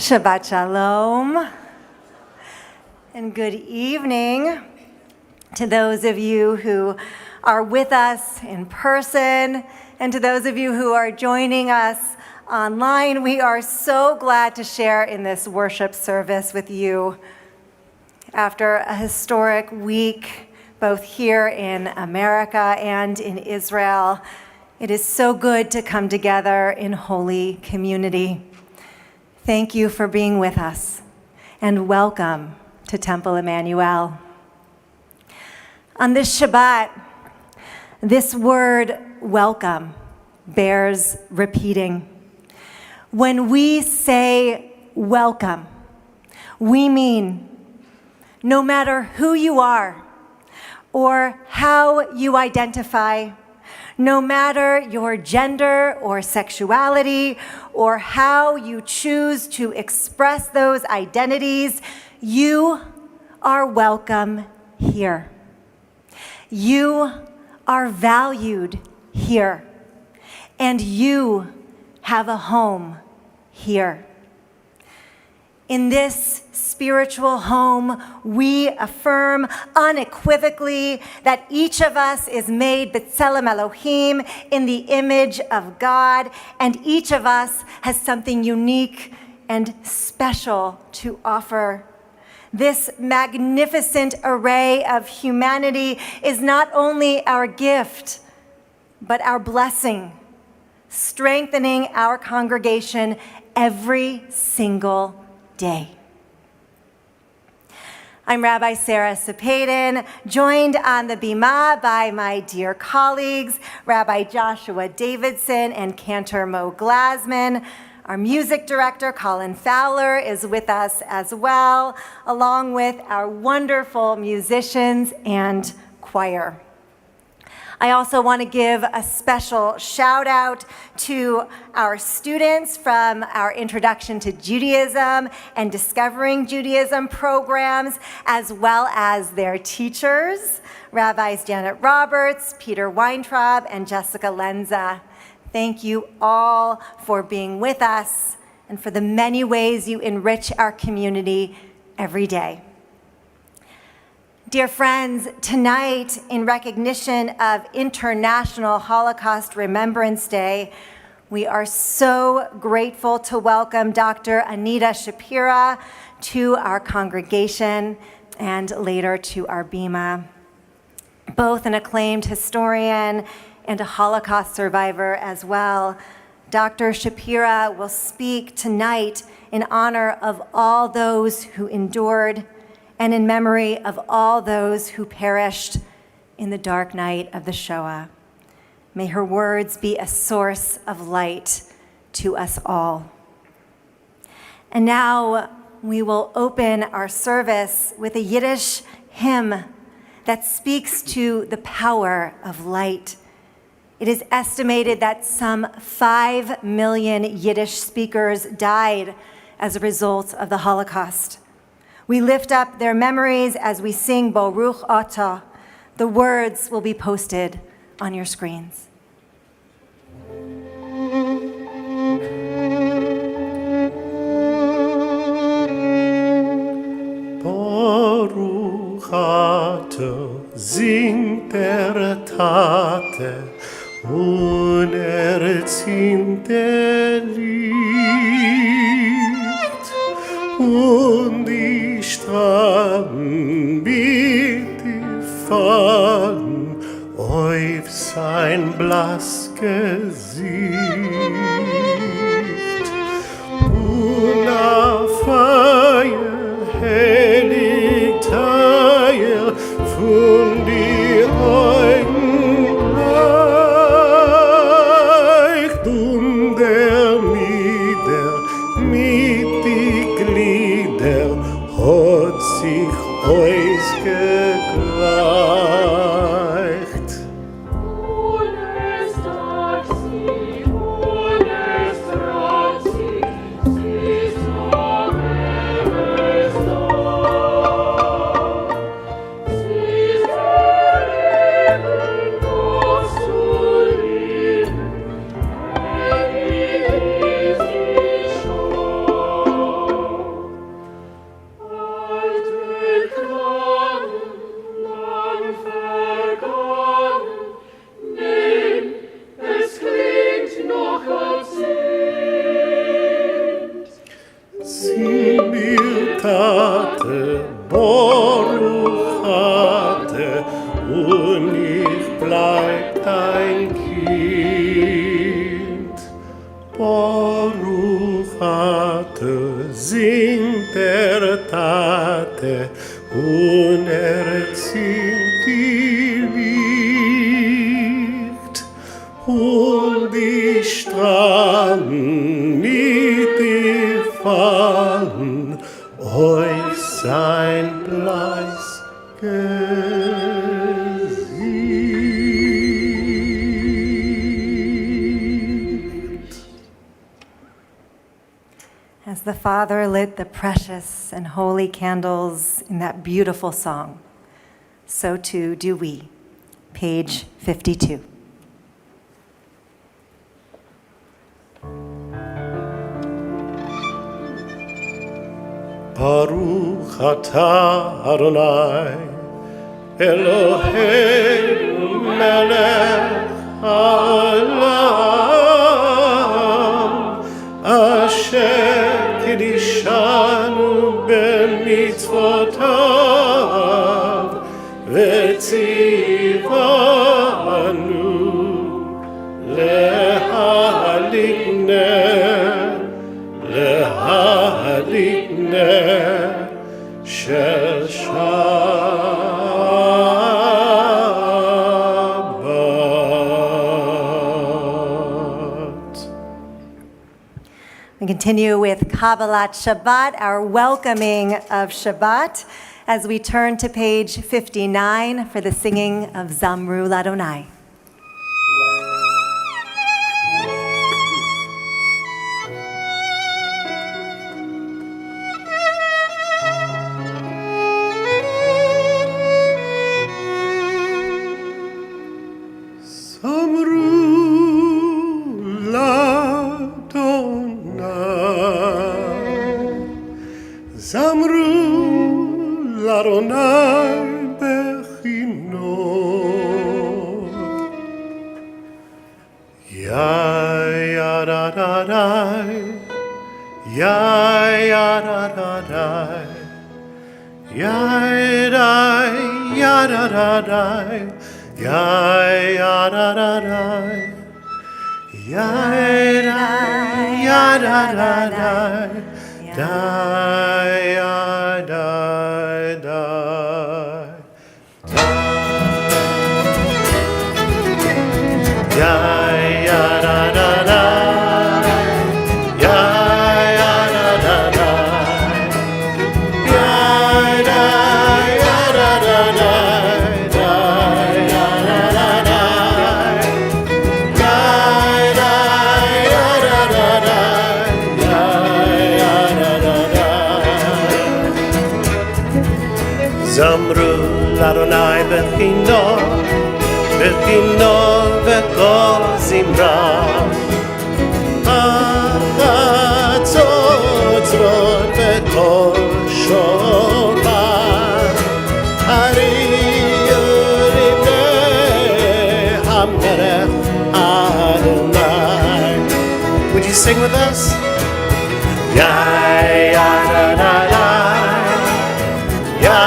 Shabbat Shalom, and good evening to those of you who are with us in person, and to those of you who are joining us online. We are so glad to share in this worship service with you. After a historic week, both here in America and in Israel, it is so good to come together in holy community. Thank you for being with us, and welcome to Temple Emanu-El. On this Shabbat, this word, welcome, bears repeating. When we say welcome, we mean no matter who you are or how you identify, no matter your gender or sexuality or how you choose to express those identities, you are welcome here. You are valued here, and you have a home here. In this spiritual home, we affirm unequivocally that each of us is made b'tselem Elohim, in the image of God, and each of us has something unique and special to offer. This magnificent array of humanity is not only our gift, but our blessing, strengthening our congregation every single day. I'm Rabbi Sarah Sapedin, joined on the bima by my dear colleagues, Rabbi Joshua Davidson and Cantor Mo Glasman. Our music director, Colin Fowler, is with us as well, along with our wonderful musicians and choir. I also want to give a special shout out to our students from our Introduction to Judaism and Discovering Judaism programs, as well as their teachers, Rabbis Janet Roberts, Peter Weintraub, and Jessica Lenza. Thank you all for being with us and for the many ways you enrich our community every day. Dear friends, tonight, in recognition of International Holocaust Remembrance Day, we are so grateful to welcome Dr. Amidah Shapira to our congregation and later to our bima. Both an acclaimed historian and a Holocaust survivor as well, Dr. Shapira will speak tonight in honor of all those who endured and in memory of all those who perished in the dark night of the Shoah. May her words be a source of light to us all. And now we will open our service with a Yiddish hymn that speaks to the power of light. It is estimated that some 5 million Yiddish speakers died as a result of the Holocaust. We lift up their memories as we sing Baruch Atah. The words will be posted on your screens. Baruch Atah, singt der Tate, und zieht der Licht, und die Straben bitte fallen auf sein blass Gesicht. Und a Feier heilig Teier von die Augen leicht, und der mit die Glieder hat sich ausgegleicht. Ohne Stadt, ohne Straße, dein Kind. Baruch Ate, singt Tate, und erzieht die Licht, und die Strahlen mit dir fallen, euch sein Bleis gesiegt. As the Father lit the precious and holy candles in that beautiful song, so too do we. Page 52. Baruch atah Adonai, Eloheinu melech haolam, asher kidishanu b'mitzvotav, v'tzivanu lehalik ner shel Shabbat. We continue with Kabbalat Shabbat, our welcoming of Shabbat, as we turn to page 59 for the singing of Zamru Ladonai. Zamru Ladonai bechinot. Ya ya da da da, ya ya da da da, ya da ya da da da, ya ya da da da, ya da ya da da da. Die, die, die, Zamru Ladonai bechinot v'kol zimra, ha'atzotzrot v'kol shofar, hariyu livnei hamelech Adonai. Would you sing with us? Ya ya da da da, ya.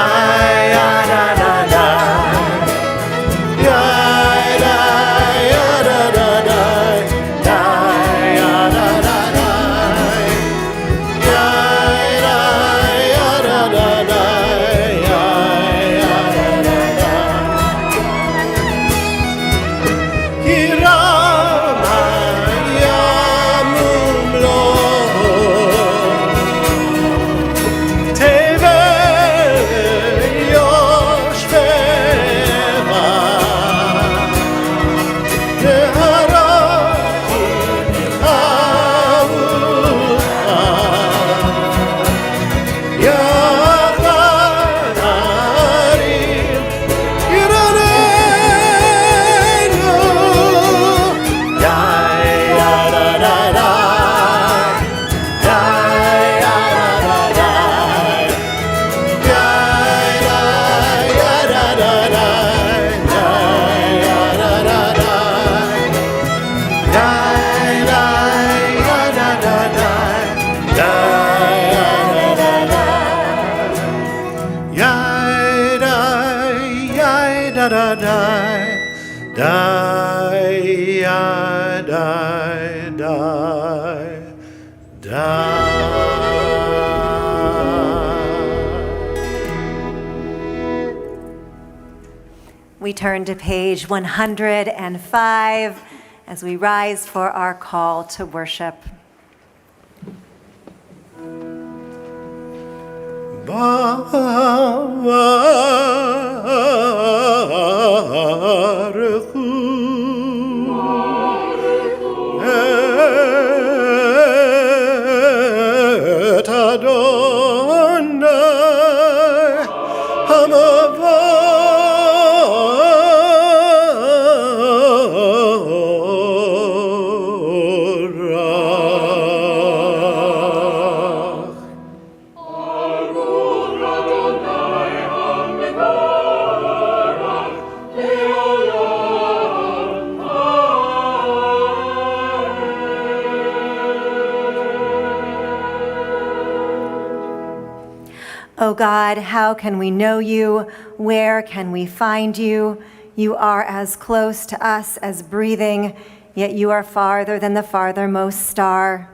die, die, die. We turn to page 105 as we rise for our call to worship. Baruch Hu et Adonai O God, how can we know you? Where can we find you? You are as close to us as breathing, yet you are farther than the farthermost star.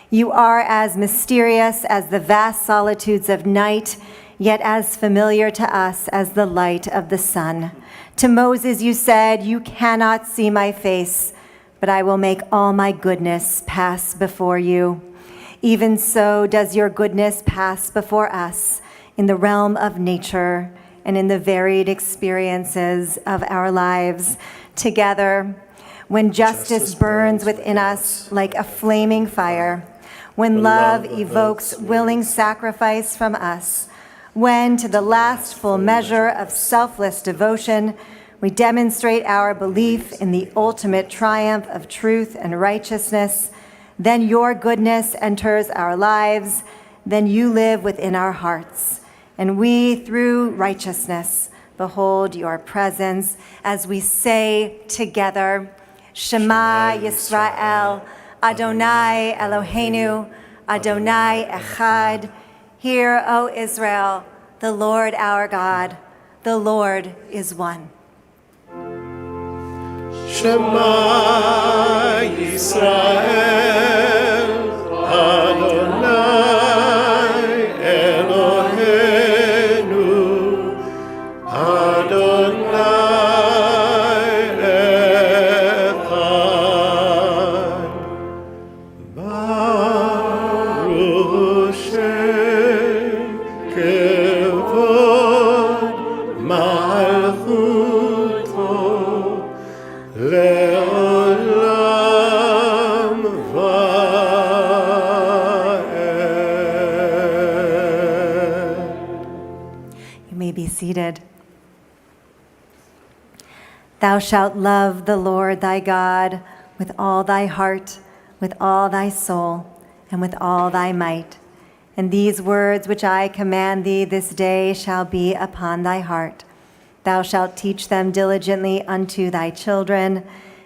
You are as mysterious as the vast solitudes of night, yet as familiar to us as the light of the sun. To Moses you said, "You cannot see my face, but I will make all my goodness pass before you." Even so does your goodness pass before us in the realm of nature and in the varied experiences of our lives together. When justice burns within us like a flaming fire, when love evokes willing sacrifice from us, when to the last full measure of selfless devotion, we demonstrate our belief in the ultimate triumph of truth and righteousness, then your goodness enters our lives, then you live within our hearts. And we, through righteousness, behold your presence as we say together, Shema Yisrael, Adonai Eloheinu, Adonai Echad. Hear, O Israel, the Lord our God, the Lord is one. Shema Yisrael, Adonai Eloheinu, Adonai Echad. Baruch Shem Kevod Malchuto Le'olam va'ed. You may be seated. Thou shalt love the Lord thy God with all thy heart, with all thy soul, and with all thy might. And these words which I command thee this day shall be upon thy heart. Thou shalt teach them diligently unto thy children,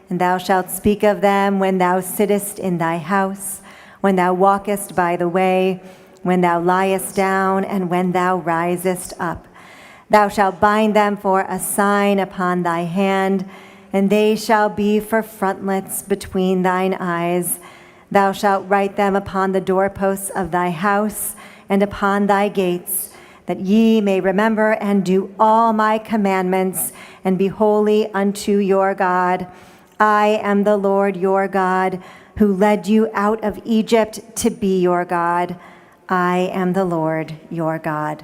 and thou shalt speak of them when thou sittest in thy house, when thou walkest by the way, when thou liest down, and when thou risest up. Thou shalt bind them for a sign upon thy hand, and they shall be for frontlets between thine eyes. Thou shalt write them upon the doorposts of thy house and upon thy gates, that ye may remember and do all my commandments and be holy unto your God. I am the Lord your God, who led you out of Egypt to be your God. I am the Lord your God.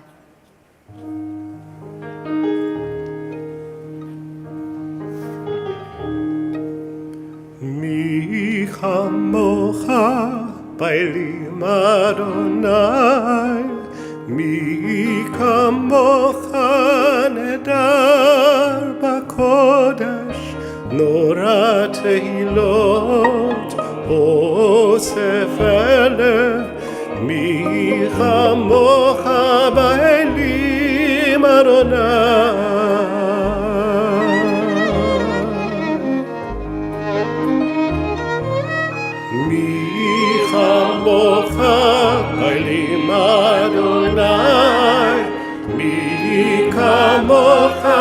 Mi chamocha bailim Adonai, mi kamocha nedar bakodesh, nora tehilot osef elef, mi chamocha bailim Adonai. Chamocha bailim Adonai, mi kamocha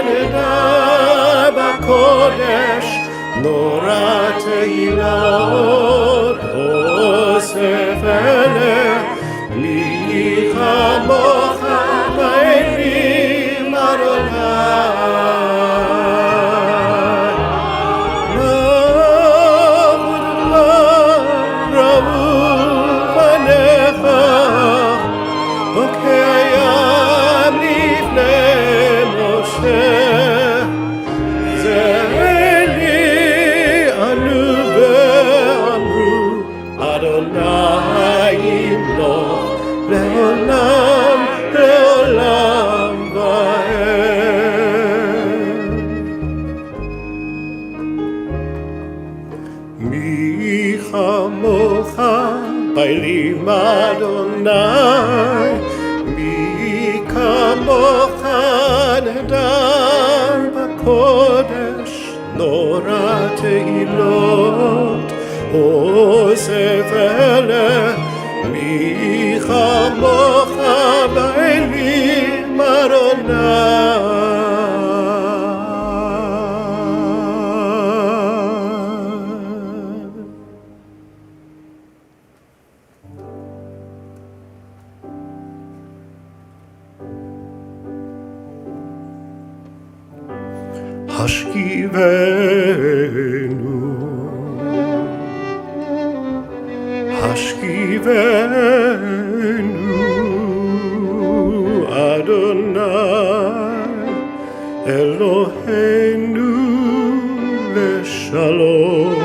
nedar bakodesh, נורא תהילות אוסף אלך מי כמוך באלים אדוני Bailim Adonai, mi kamocha nedar b'kodesh, nora tehilot, osef eleh, mi kamocha bailim Adonai. Hashkivenu, Adonai, Eloheinu, leshalom,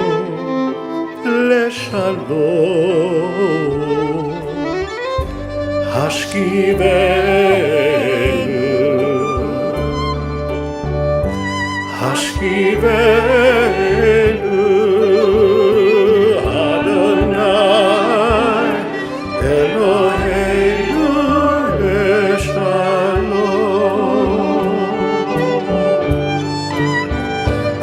leshalom. Hashkivenu, Hashkivenu, Adonai, Eloheinu leshalom.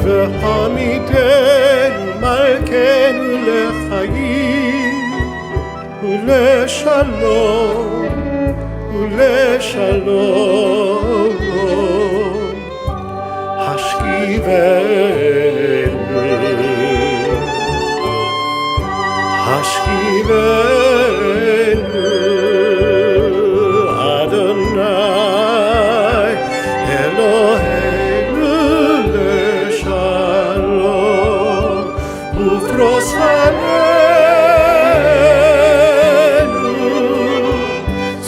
V'hamidenu malkenu lechayim uleshalom, uleshalom. Hashkivenu, Hashkivenu, Adonai, Eloheinu leshalom, ufros alenu,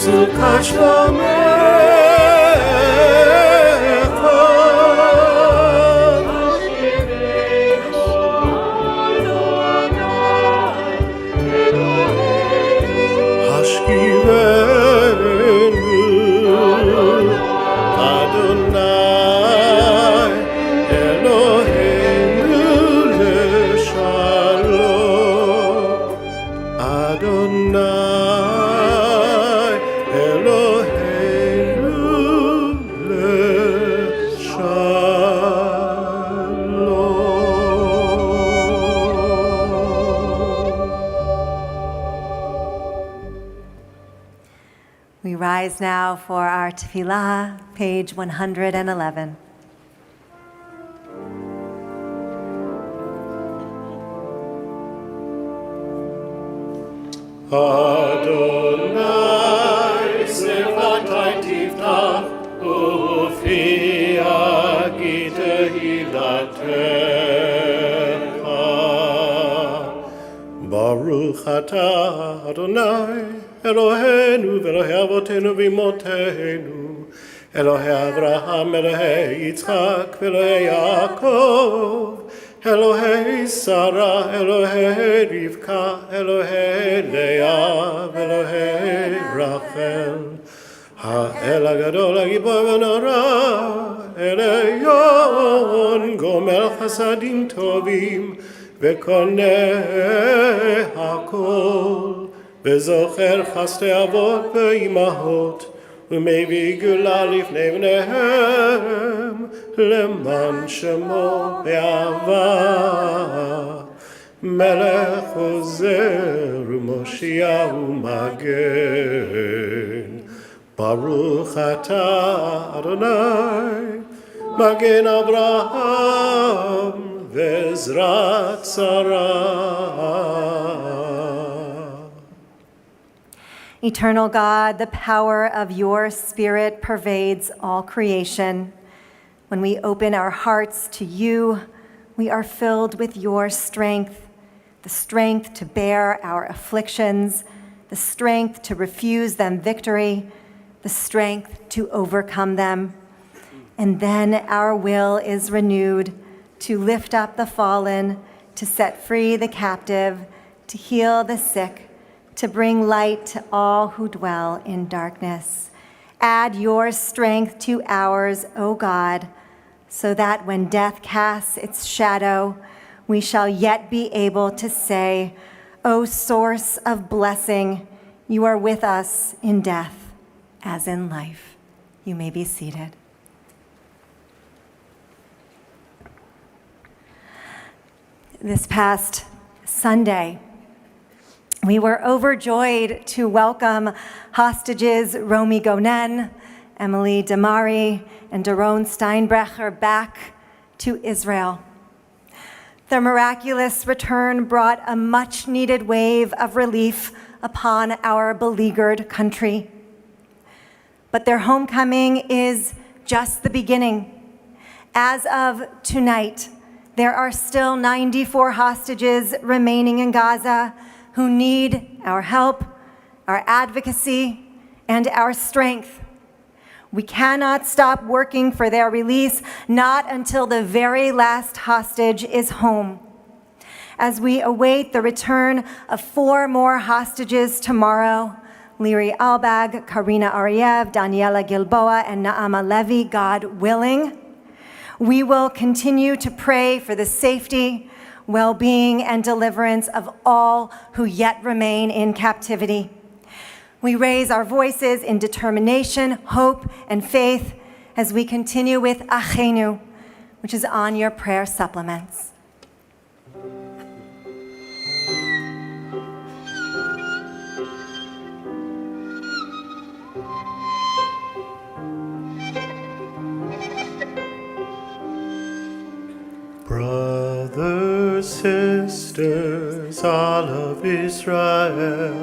sukat shlomecha. We rise now for our tefillah, page 111. Adonai sefatai tiftach ufi agi tehilatecha. Baruch atah Adonai Eloheinu v'Elohei avotenu v'imotenu, Elohei Avraham, Elohei Yitzchak, v'Elohei Yaakov, Elohei Sarah, Elohei Rivka, Elohei Leah, v'Elohei Rachel, Ha'el HaGadol HaGibor v'Nora, Elion Gomel Chasadim Tovim, v'Koneh HaKol, וזוכר חסדי אבות ואימהות, ומביא גאולה לפני בניהם, למען שמו באהבה. מלך עוזר ומושיע ומגן, ברוך אתה אדוני, מגן אברהם Vezrat Sarah. Eternal God, the power of your Spirit pervades all creation. When we open our hearts to you, we are filled with your strength, the strength to bear our afflictions, the strength to refuse them victory, the strength to overcome them. And then our will is renewed to lift up the fallen, to set free the captive, to heal the sick, to bring light to all who dwell in darkness. Add your strength to ours, O God, so that when death casts its shadow, we shall yet be able to say, O source of blessing, you are with us in death as in life. You may be seated. This past Sunday, we were overjoyed to welcome hostages Romy Gonen, Emily Damari, and Daron Steinbrecher back to Israel. Their miraculous return brought a much-needed wave of relief upon our beleaguered country. But their homecoming is just the beginning. As of tonight, there are still 94 hostages remaining in Gaza who need our help, our advocacy, and our strength. We cannot stop working for their release, not until the very last hostage is home. As we await the return of 4 more hostages tomorrow, Liri Albag, Karina Ariev, Daniela Gilboa, and Naama Levy, God willing, we will continue to pray for the safety, well-being, and deliverance of all who yet remain in captivity. We raise our voices in determination, hope, and faith as we continue with Achenu, which is on your prayer supplements. Brothers, sisters, all of Israel.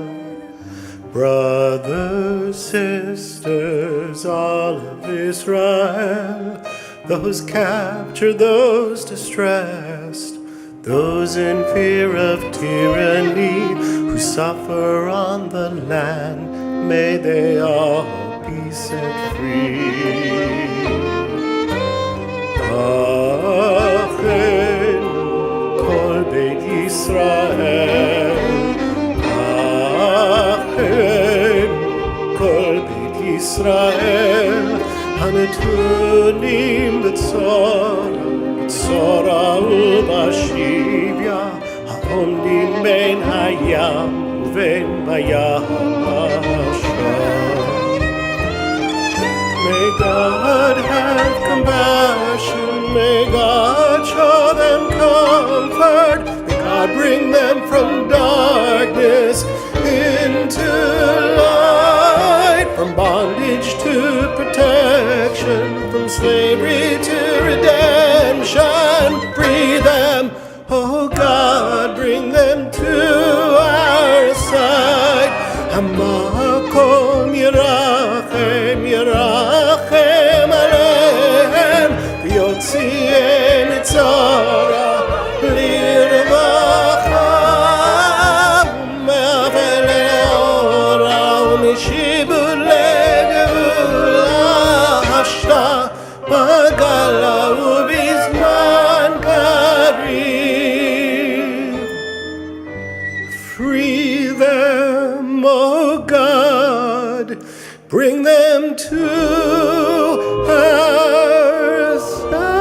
Brothers, sisters, all of Israel. Those captured, those distressed, those in fear of tyranny, who suffer on the land, may they all be set free. Achen kol Beit Yisrael, Achen kol Beit Yisrael, הנתונים בצורה ובשביה, העומדים בין הים ובין ביבשה. May God have compassion, may God show them comfort, may God bring them from darkness into light, from bondage to protection, from slavery to redemption. Free them, oh God, bring them to our side. Hamakom Yerachem, Yerachem Alehem, V'yotzieh mitzara lirvacha, u'me'avel le'ora, u'mishibud le'geula, hashta b'gala u'bizman karev. Free them, O God, bring them to our side.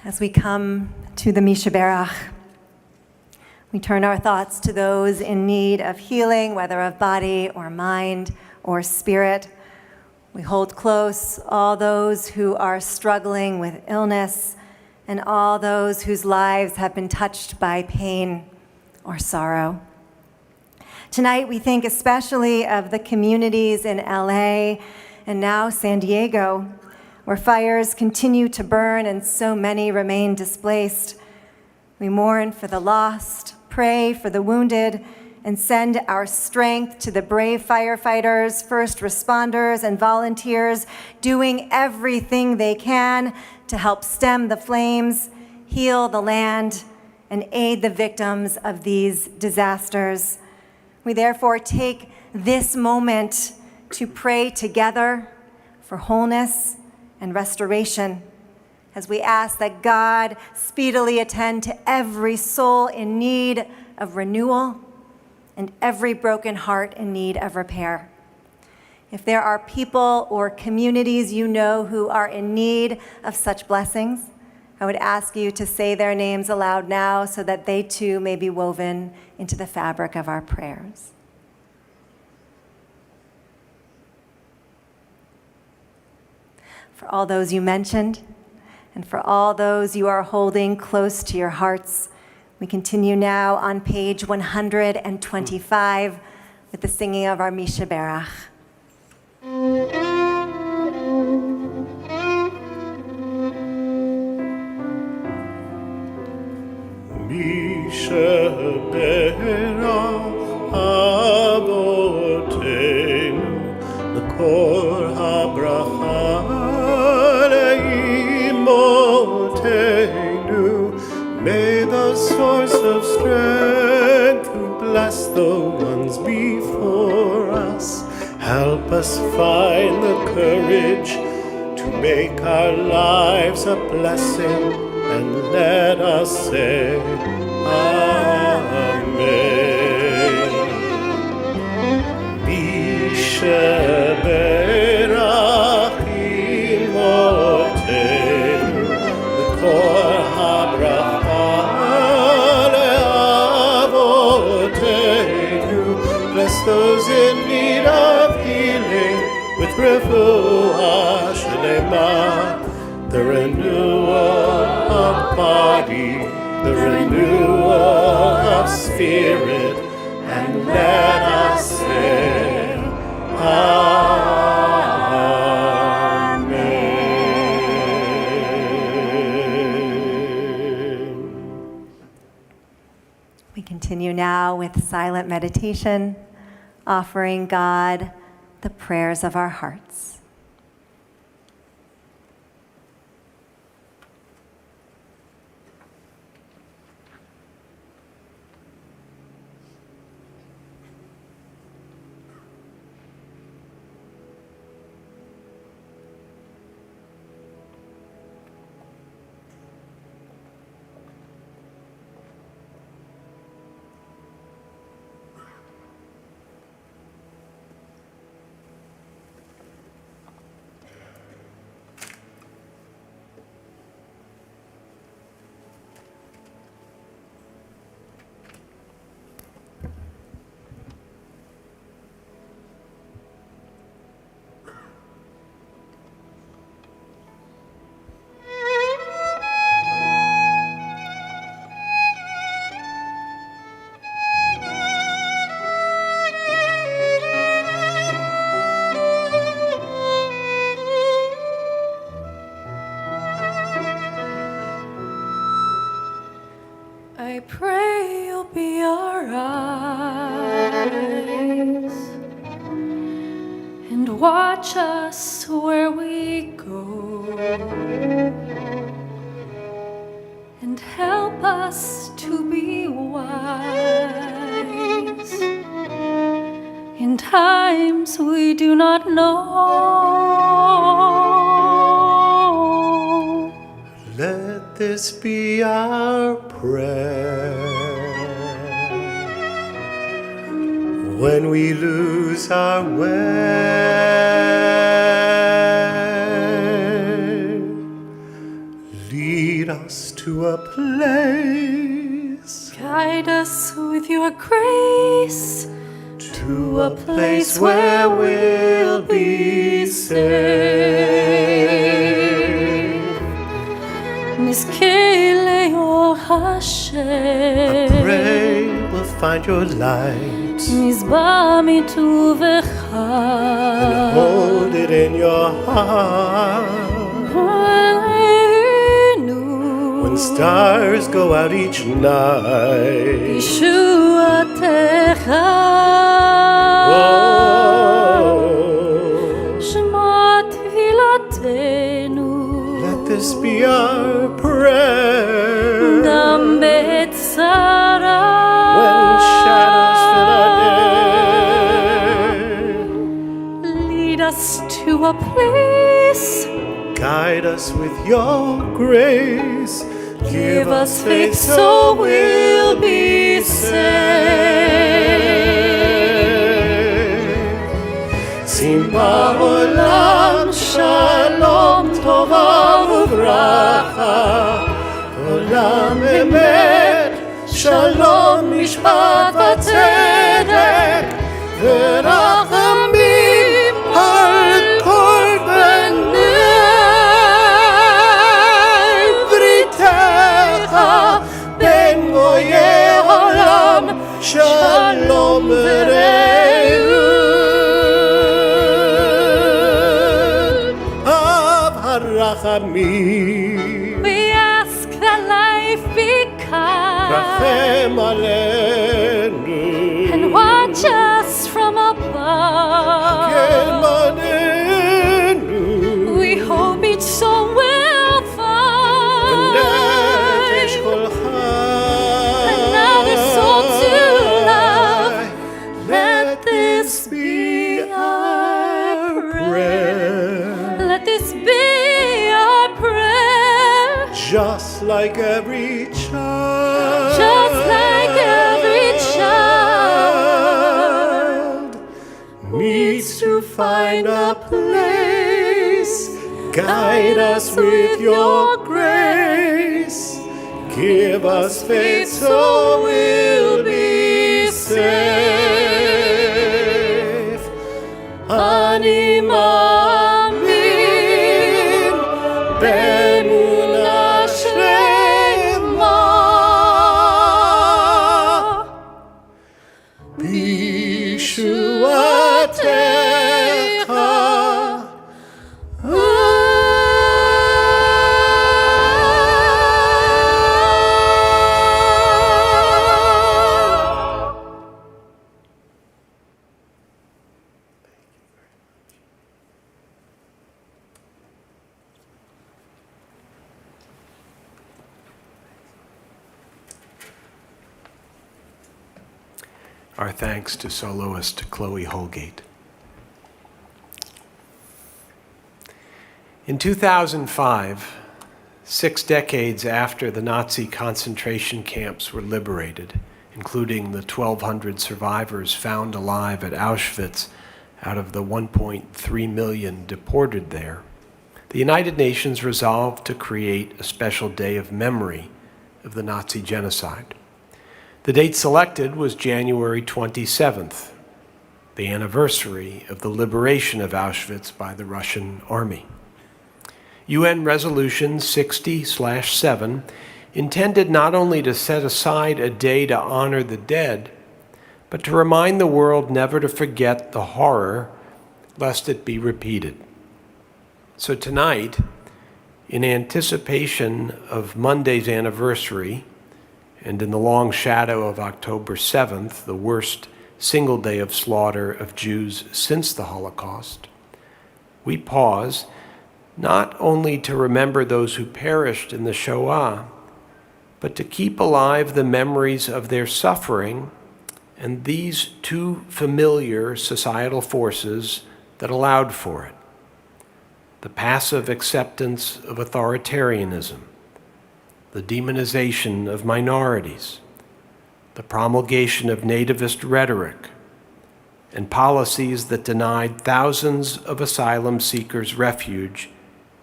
As we come to the Mishaberach, we turn our thoughts to those in need of healing, whether of body or mind or spirit. We hold close all those who are struggling with illness and all those whose lives have been touched by pain or sorrow. Tonight, we think especially of the communities in LA and now San Diego, where fires continue to burn and so many remain displaced. We mourn for the lost, pray for the wounded, and send our strength to the brave firefighters, first responders, and volunteers doing everything they can to help stem the flames, heal the land, and aid the victims of these disasters. We therefore take this moment to pray together for wholeness and restoration, as we ask that God speedily attend to every soul in need of renewal and every broken heart in need of repair. If there are people or communities you know who are in need of such blessings, I would ask you to say their names aloud now so that they too may be woven into the fabric of our prayers. For all those you mentioned, and for all those you are holding close to your hearts, we continue now on page 125 with the singing of our Misha Berach. Misha Berach Avotenu L'kol habracha le'imotenu. May the source of strength who bless the ones before us help us find the courage to make our lives a blessing, and let us say Amen. Misha Berach imotenu L'kol habracha le'avotenu. Bless those in need of healing with Refuah shleimah, the renewal of body, the renewal of spirit, and let us say Amen. We continue now with silent meditation, offering God the prayers of our hearts. I pray you'll be our eyes and watch us where we go, and help us to be wise in times we do not know. Let this be our prayer when we lose our way. Lead us to a place, Guide us with your grace to a place where we'll be safe. Niskele o Hashem. Pray we'll find your light מזבע מטובך. and hold it in your heart. When stars go out each night, ישועתך. שמע תפילתנו. let this be our prayer. גם בצרה. When shadows fill our day, lead us to a place. guide us with your grace. Give us faith so we'll be saved. Sim ba'olam shalom tova uvracha, olam emet shalom mishpat v'tzedek, v'rachamim al kol b'nei britecha, ben goyei olam shalom v'reu. Av harachamim We ask that life be kind rachem aleinu, and watch us from above. Hakem aleinu, We hope each soul will nefesh find kol chai. another soul to love. Let this be our prayer. Let this be our prayer. Just like every child, Just like every child needs to find a place. Guide us with your grace. Give us faith so we'll be safe. Ani ma'amin be'emunah shleimah, b'yeshuatecha. Our thanks to soloist Chloe Holgate. In 2005, 6 decades after the Nazi concentration camps were liberated, including the 1,200 survivors found alive at Auschwitz out of the 1.3 million deported there, the United Nations resolved to create a special day of memory of the Nazi genocide. The date selected was January 27th, the anniversary of the liberation of Auschwitz by the Russian army. UN Resolution 60/7 intended not only to set aside a day to honor the dead, but to remind the world never to forget the horror, lest it be repeated. So tonight, in anticipation of Monday's anniversary, and in the long shadow of October 7th, the worst single day of slaughter of Jews since the Holocaust, we pause not only to remember those who perished in the Shoah, but to keep alive the memories of their suffering and these two familiar societal forces that allowed for it: the passive acceptance of authoritarianism, the demonization of minorities, the promulgation of nativist rhetoric, and policies that denied thousands of asylum seekers refuge,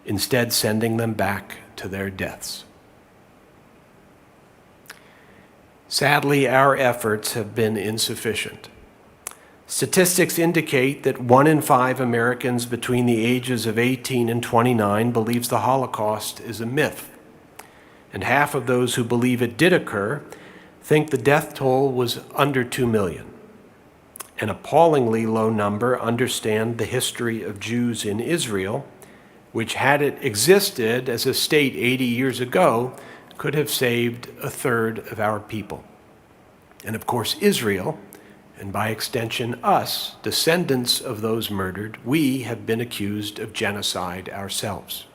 instead sending them back to their deaths. Sadly, our efforts have been insufficient. Statistics indicate that 1 in 5 Americans between the ages of 18 and 29 believes the Holocaust is a myth. And half of those who believe it did occur think the death toll was under 2 million. an appallingly low number understand the history of Jews in Israel, which, had it existed as a state 80 years ago, could have saved a third of our people. And of course, Israel, and by extension us, descendants of those murdered, we have been accused of genocide ourselves.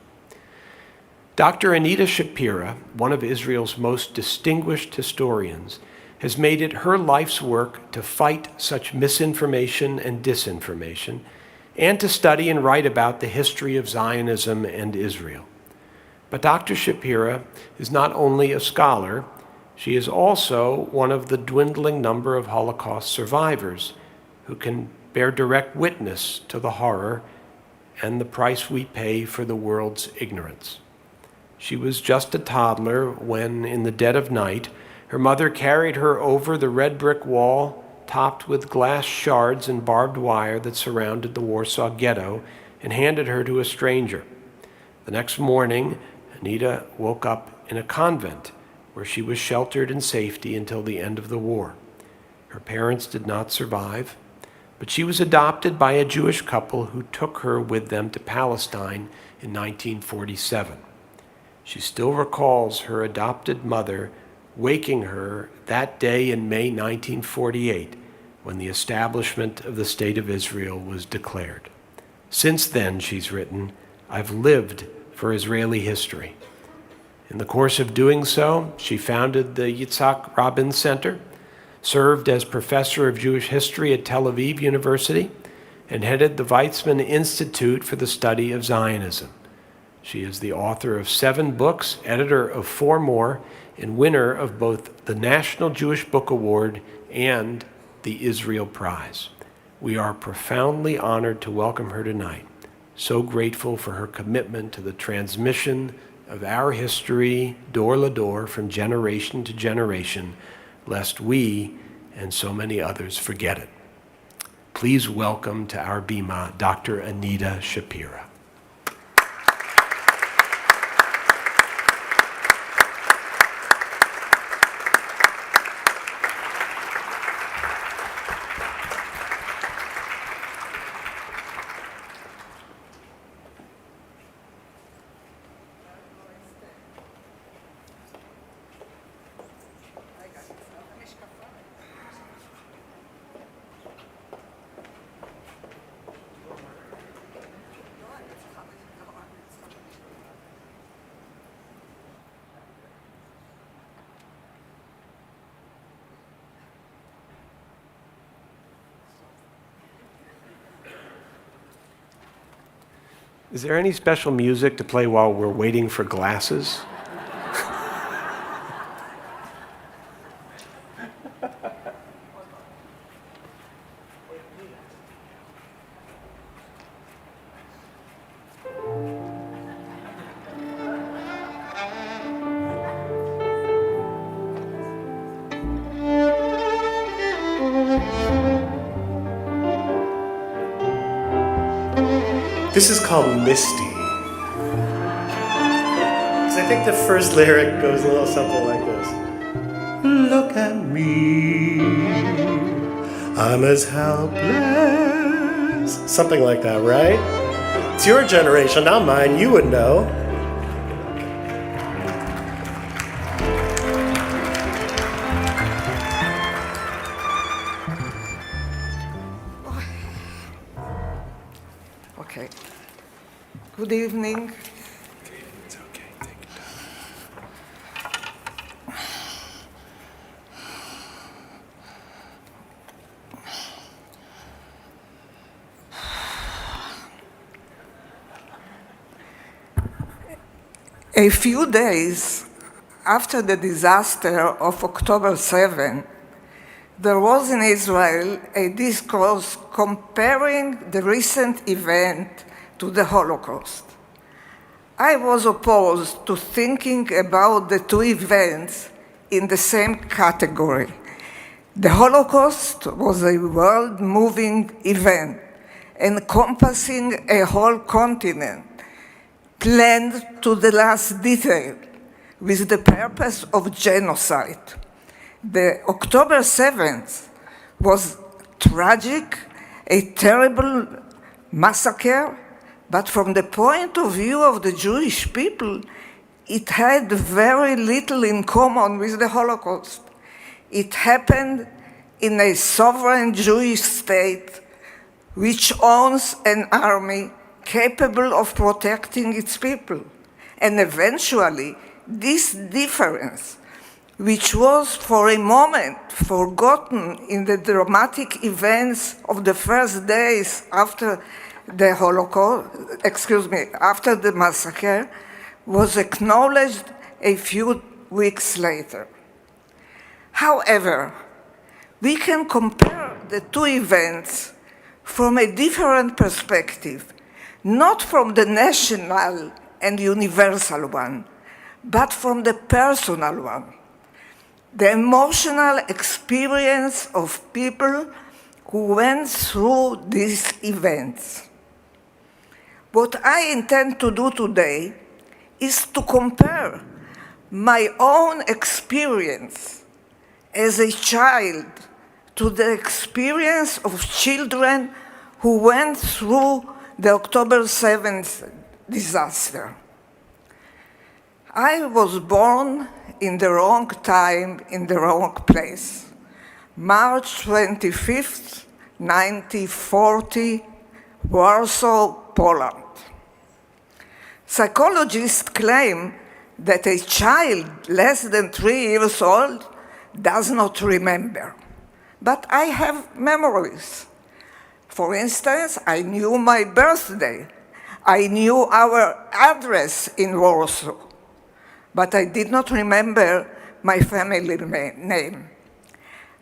Dr. Amidah Shapira, one of Israel's most distinguished historians, has made it her life's work to fight such misinformation and disinformation, and to study and write about the history of Zionism and Israel. But Dr. Shapira is not only a scholar, she is also one of the dwindling number of Holocaust survivors who can bear direct witness to the horror and the price we pay for the world's ignorance. She was just a toddler when, in the dead of night, her mother carried her over the red brick wall topped with glass shards and barbed wire that surrounded the Warsaw Ghetto and handed her to a stranger. The next morning, Amidah woke up in a convent where she was sheltered in safety until the end of the war. Her parents did not survive, but she was adopted by a Jewish couple who took her with them to Palestine in 1947. She still recalls her adopted mother waking her that day in May 1948 when the establishment of the State of Israel was declared. Since then, she's written, I've lived for Israeli history. In the course of doing so, she founded the Yitzhak Rabin Center, served as professor of Jewish history at Tel Aviv University, and headed the Weizmann Institute for the Study of Zionism. She is the author of 7 books, editor of 4 more, and winner of both the National Jewish Book Award and the Israel Prize. We are profoundly honored to welcome her tonight. So grateful for her commitment to the transmission of our history, door to door, from generation to generation, lest we and so many others forget it. Please welcome to our bima Dr. Amidah Shapira. Is there any special music to play while we're waiting for glasses? This is called Misty. Because I think the first lyric goes a little something like this. Look at me, I'm as helpless. Something like that, right? It's your generation, not mine, you would know. Okay. Good evening. It's okay, take your time. A few days after the disaster of October 7, there was in Israel a discourse comparing the recent event to the Holocaust. I was opposed to thinking about the two events in the same category. The Holocaust was a world-moving event encompassing a whole continent, planned to the last detail with the purpose of genocide. The October 7th was tragic, a terrible massacre, but from the point of view of the Jewish people, it had very little in common with the Holocaust. It happened in a sovereign Jewish state which owns an army capable of protecting its people. And eventually, this difference, which was for a moment forgotten in the dramatic events of the first days after the Holocaust, after the massacre, was acknowledged a few weeks later. However, we can compare the two events from a different perspective, not from the national and universal one, but from the personal one, the emotional experience of people who went through these events. What I intend to do today is to compare my own experience as a child to the experience of children who went through the October 7th disaster. I was born in the wrong time, in the wrong place. March 25th, 1940, Warsaw, Poland. Psychologists claim that a child less than 3 years old does not remember. But I have memories. For instance, I knew my birthday. I knew our address in Warsaw. But I did not remember my family name.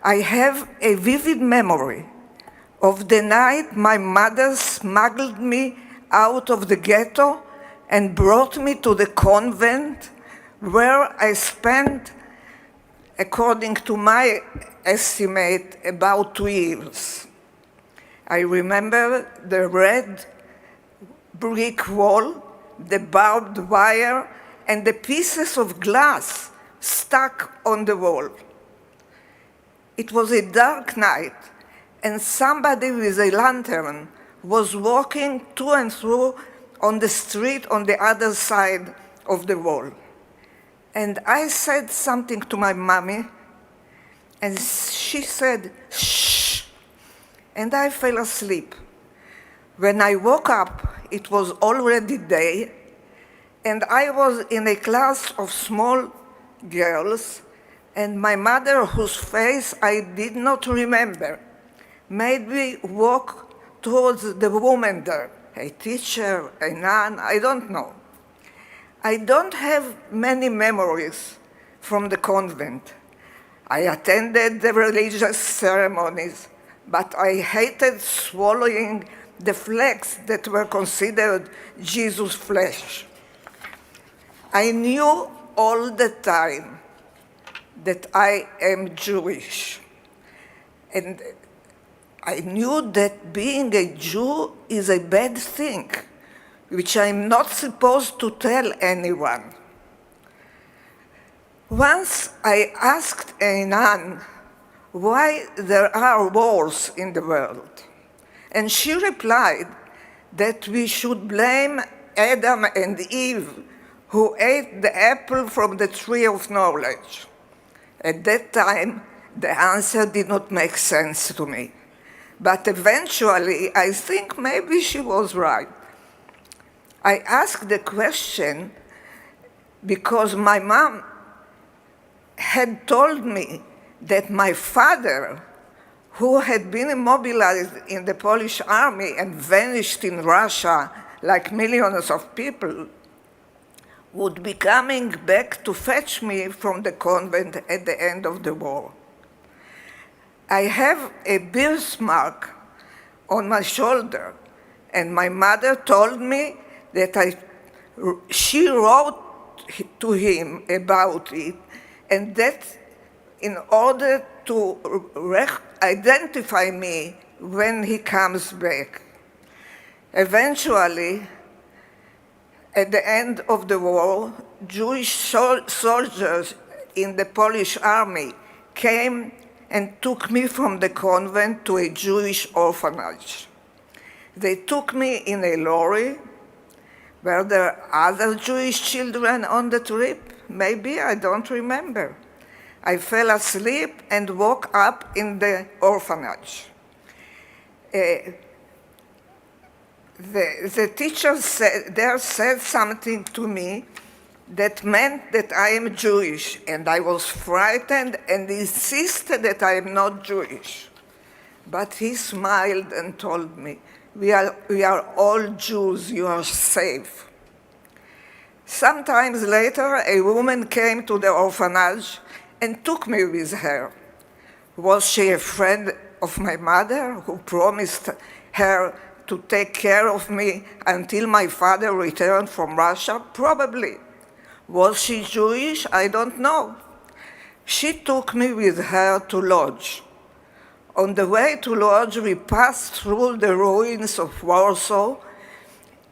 I have a vivid memory of the night my mother smuggled me out of the ghetto and brought me to the convent where I spent, according to my estimate, about 2 years. I remember the red brick wall, the barbed wire, and the pieces of glass stuck on the wall. It was a dark night, and somebody with a lantern was walking to and fro on the street on the other side of the wall. And I said something to my mommy, and she said, "Shh," and I fell asleep. When I woke up, it was already day, and I was in a class of small girls, and my mother, whose face I did not remember, made me walk towards the woman there, a teacher, a nun, I don't know. I don't have many memories from the convent. I attended the religious ceremonies, but I hated swallowing the flakes that were considered Jesus' flesh. I knew all the time that I am Jewish. And I knew that being a Jew is a bad thing, which I'm not supposed to tell anyone. Once I asked a nun why there are wars in the world, and she replied that we should blame Adam and Eve, who ate the apple from the tree of knowledge. At that time, the answer did not make sense to me. But eventually, I think maybe she was right. I asked the question because my mom had told me that my father, who had been immobilized in the Polish army and vanished in Russia like millions of people, would be coming back to fetch me from the convent at the end of the war. I have a birthmark on my shoulder, and my mother told me that she wrote to him about it, and that in order to identify me when he comes back. Eventually, at the end of the war, Jewish soldiers in the Polish army came and took me from the convent to a Jewish orphanage. They took me in a lorry. Were there other Jewish children on the trip? Maybe, I don't remember. I fell asleep and woke up in the orphanage. The teacher said something to me that meant that I am Jewish, and I was frightened and insisted that I am not Jewish. But he smiled and told me, we are all Jews, you are safe. Sometimes later, a woman came to the orphanage and took me with her. Was she a friend of my mother who promised her to take care of me until my father returned from Russia? Probably. Was she Jewish? I don't know. She took me with her to Lodz. On the way to Lodz, we passed through the ruins of Warsaw,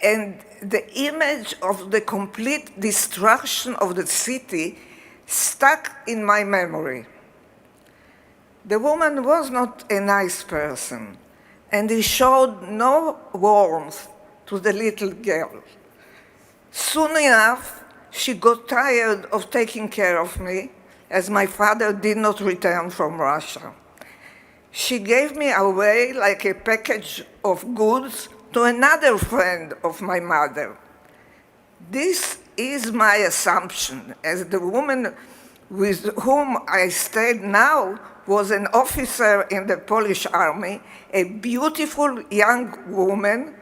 and the image of the complete destruction of the city stuck in my memory. The woman was not a nice person, and he showed no warmth to the little girl. Soon enough, she got tired of taking care of me, as my father did not return from Russia. She gave me away like a package of goods to another friend of my mother. This is my assumption, as the woman with whom I stayed now was an officer in the Polish army, a beautiful young woman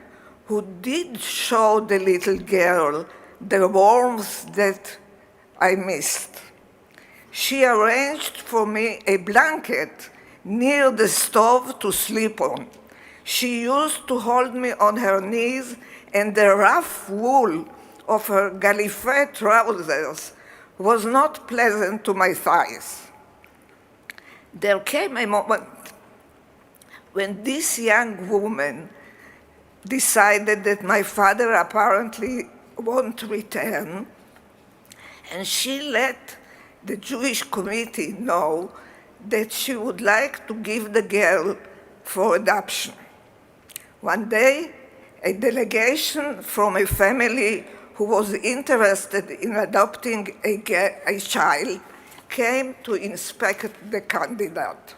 who did show the little girl the warmth that I missed. She arranged for me a blanket near the stove to sleep on. She used to hold me on her knees, and the rough wool of her gallifet trousers was not pleasant to my thighs. There came a moment when this young woman decided that my father apparently won't return, and she let the Jewish committee know that she would like to give the girl for adoption. One day, a delegation from a family who was interested in adopting a child came to inspect the candidate.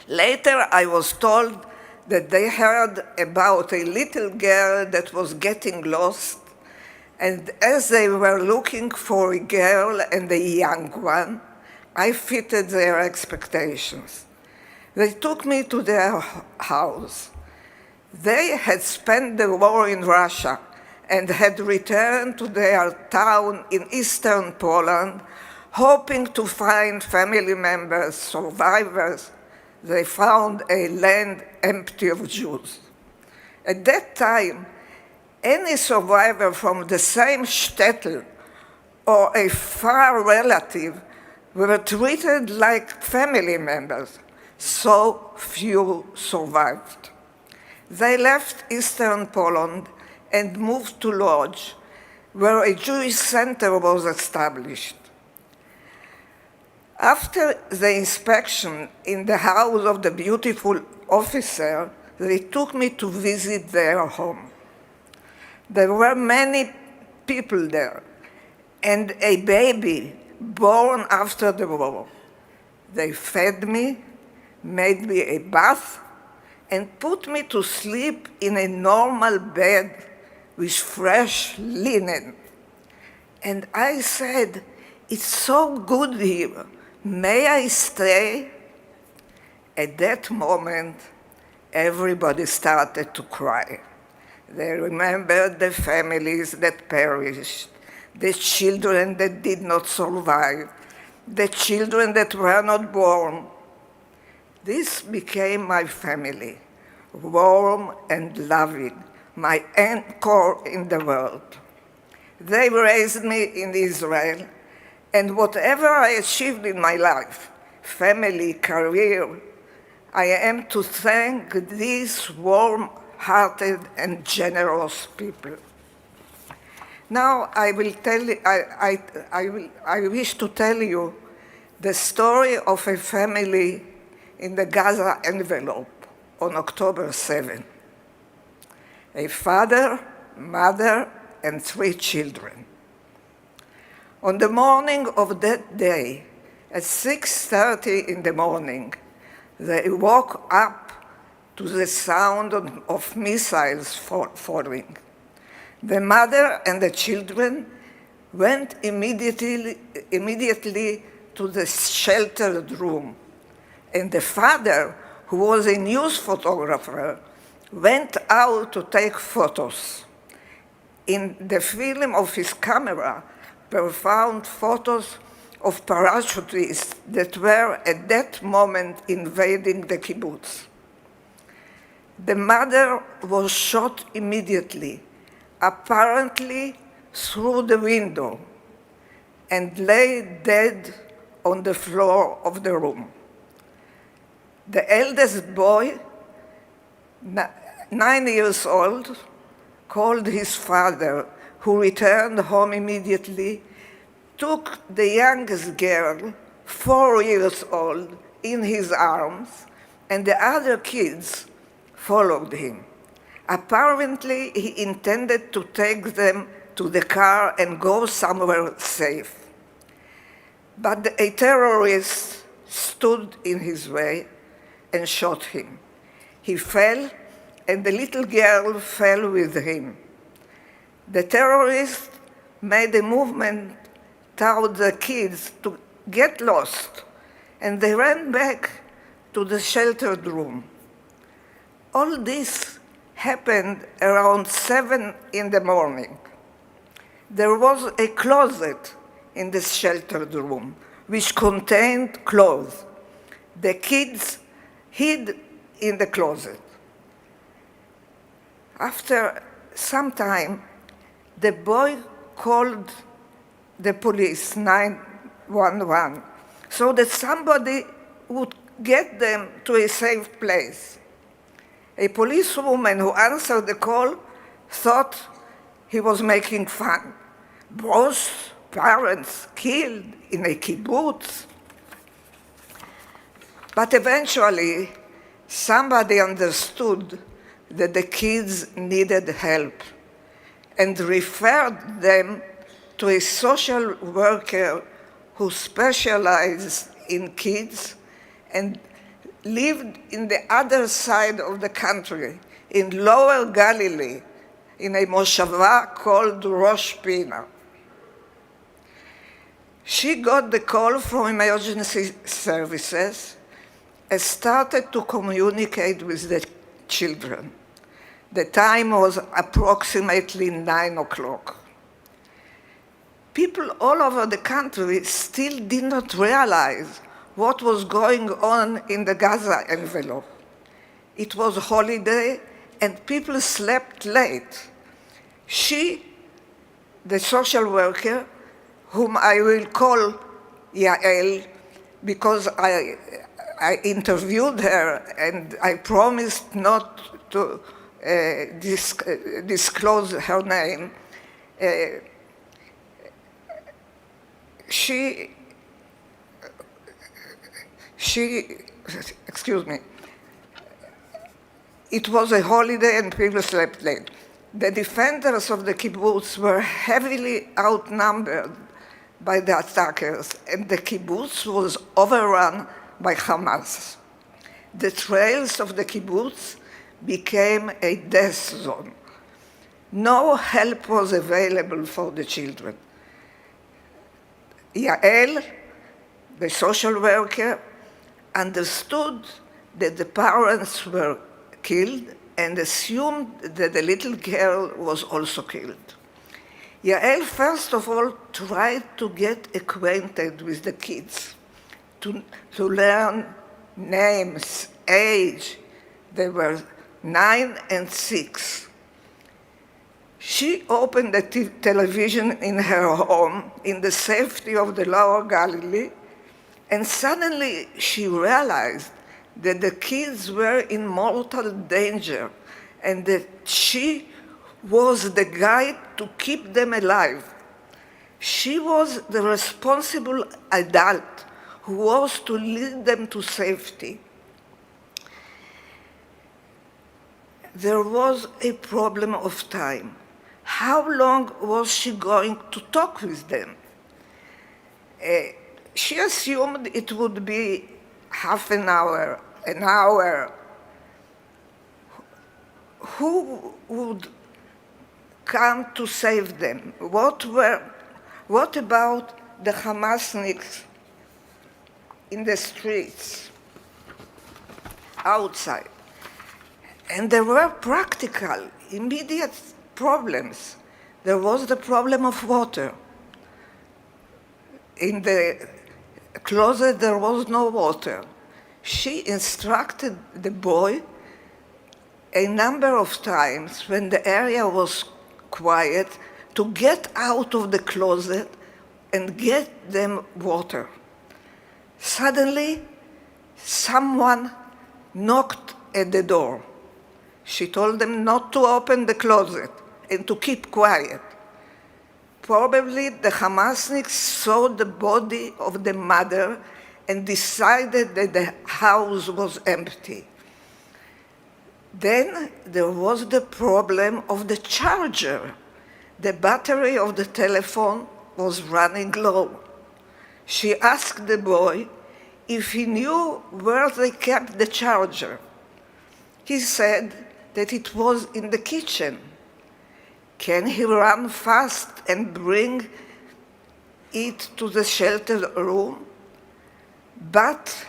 Later, I was told that they heard about a little girl that was getting lost, and as they were looking for a girl and a young one, I fitted their expectations. They took me to their house. They had spent the war in Russia and had returned to their town in eastern Poland, hoping to find family members, survivors. They found a land empty of Jews. At that time, any survivor from the same shtetl or a far relative were treated like family members. So few survived. They left eastern Poland and moved to Lodz, where a Jewish center was established. After the inspection in the house of the beautiful officer, they took me to visit their home. There were many people there, and a baby born after the war. They fed me, made me a bath, and put me to sleep in a normal bed with fresh linen. And I said, "It's so good here. May I stay?" At that moment, everybody started to cry. They remembered the families that perished, the children that did not survive, the children that were not born. This became my family, warm and loving, my anchor in the world. They raised me in Israel, and whatever I achieved in my life, family, career, I am to thank these warm-hearted and generous people. Now I wish to tell you the story of a family in the Gaza envelope on October 7. A father, mother, and 3 children. On the morning of that day, at 6:30 in the morning, they woke up to the sound of missiles falling. The mother and the children went immediately to the sheltered room, and the father, who was a news photographer, went out to take photos. In the film of his camera were found photos of parachutists that were at that moment invading the kibbutz. The mother was shot immediately, apparently through the window, and lay dead on the floor of the room. The eldest boy, 9 years old, called his father, who returned home immediately, took the youngest girl, 4 years old, in his arms, and the other kids followed him. Apparently, he intended to take them to the car and go somewhere safe. But a terrorist stood in his way and shot him. He fell, and the little girl fell with him. The terrorist made a movement toward the kids to get lost, and they ran back to the sheltered room. All this happened around 7 in the morning. There was a closet in the sheltered room which contained clothes. The kids hid in the closet. After some time, the boy called the police, 911, so that somebody would get them to a safe place. A policewoman who answered the call thought he was making fun. Both parents killed in a kibbutz. But eventually, somebody understood that the kids needed help and referred them to a social worker who specialized in kids and lived in the other side of the country, in Lower Galilee, in a moshava called Rosh Pina. She got the call from emergency services and started to communicate with the children. The time was approximately 9 o'clock. People all over the country still did not realize what was going on in the Gaza envelope. It was a holiday and people slept late. She, the social worker, whom I will call Yael, because I interviewed her and I promised not to disclose her name. Excuse me. It was a holiday and people slept late. The defenders of the kibbutz were heavily outnumbered by the attackers, and the kibbutz was overrun by Hamas. The trails of the kibbutz became a death zone. No help was available for the children. Yael, the social worker, understood that the parents were killed and assumed that the little girl was also killed. Yael, first of all, tried to get acquainted with the kids, to learn names, age. They were 9 and 6. She opened the television in her home in the safety of the Lower Galilee, and suddenly she realized that the kids were in mortal danger and that she was the guide to keep them alive. She was the responsible adult who was to lead them to safety. There was a problem of time. How long was she going to talk with them? She assumed it would be half an hour, an hour. Who would come to save them? What about the Hamasniks in the streets, outside? And there were practical, immediate problems. There was the problem of water. In the closet, there was no water. She instructed the boy a number of times when the area was quiet to get out of the closet and get them water. Suddenly, someone knocked at the door. She told them not to open the closet and to keep quiet. Probably the Hamasniks saw the body of the mother and decided that the house was empty. Then there was the problem of the charger. The battery of the telephone was running low. She asked the boy if he knew where they kept the charger. He said that it was in the kitchen. Can he run fast and bring it to the shelter room? But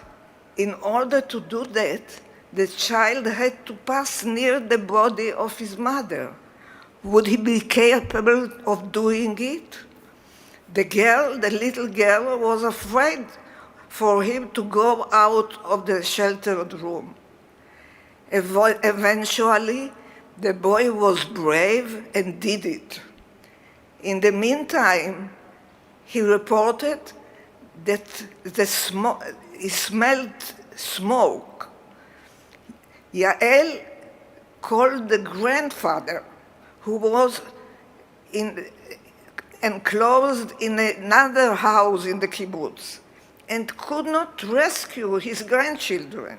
in order to do that, the child had to pass near the body of his mother. Would he be capable of doing it? The little girl, was afraid for him to go out of the sheltered room. Eventually, the boy was brave and did it. In the meantime, he reported that he smelled smoke. Yael called the grandfather, who was enclosed in another house in the kibbutz, and could not rescue his grandchildren.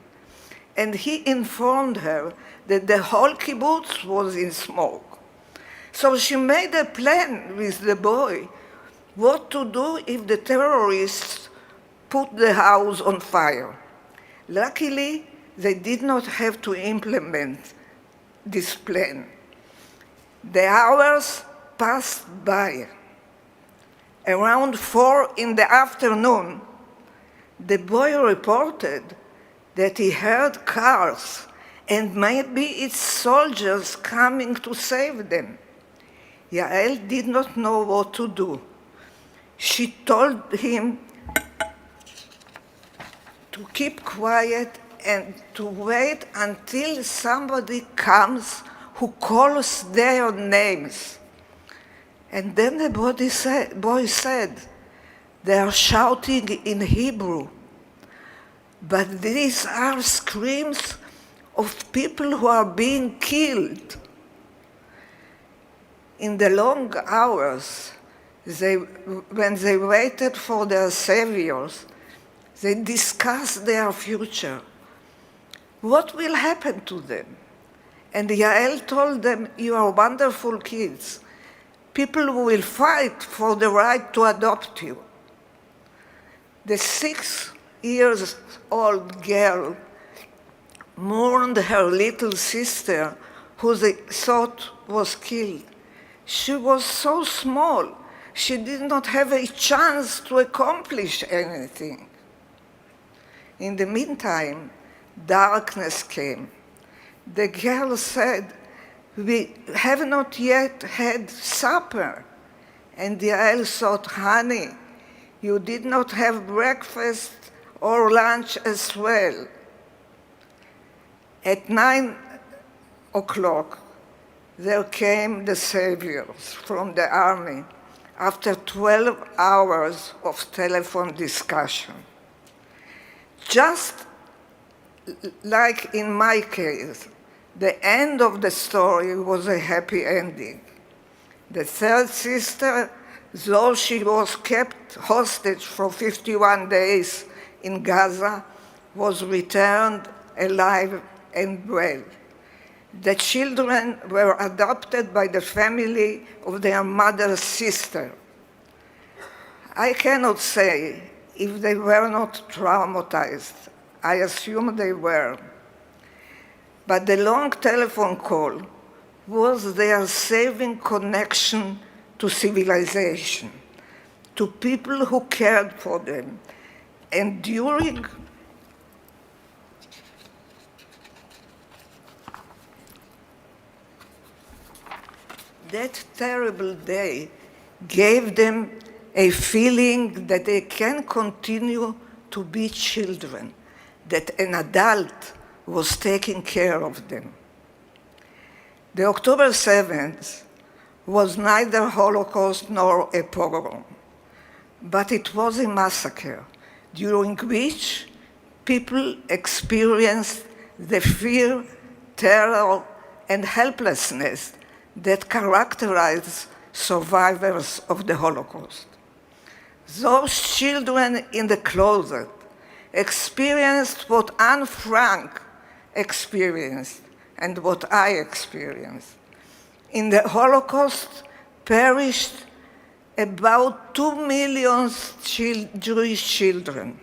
And he informed her that the whole kibbutz was in smoke. So she made a plan with the boy what to do if the terrorists put the house on fire. Luckily, they did not have to implement this plan. The hours passed by. Around 4 in the afternoon, the boy reported that he heard cars and maybe it's soldiers coming to save them. Yael did not know what to do. She told him to keep quiet and to wait until somebody comes who calls their names. And then the boy said, they are shouting in Hebrew, but these are screams of people who are being killed. In the long hours, when they waited for their saviors, they discussed their future. What will happen to them? And Yael told them, you are wonderful kids. People will fight for the right to adopt you. The 6-year-old girl mourned her little sister, who they thought was killed. She was so small, she did not have a chance to accomplish anything. In the meantime, darkness came. The girl said, we have not yet had supper. And Yael thought, honey, you did not have breakfast or lunch as well. At 9 o'clock, there came the saviors from the army after 12 hours of telephone discussion. Just like in my case, the end of the story was a happy ending. The third sister, though she was kept hostage for 51 days in Gaza was returned alive and well. The children were adopted by the family of their mother's sister. I cannot say if they were not traumatized. I assume they were. But the long telephone call was their saving connection to civilization, to people who cared for them. And during that terrible day gave them a feeling that they can continue to be children, that an adult was taking care of them. The October 7th was neither Holocaust nor a pogrom, but it was a massacre during which people experienced the fear, terror, and helplessness that characterize survivors of the Holocaust. Those children in the closet experienced what Anne Frank experienced and what I experienced. In the Holocaust perished about 2 million Jewish children.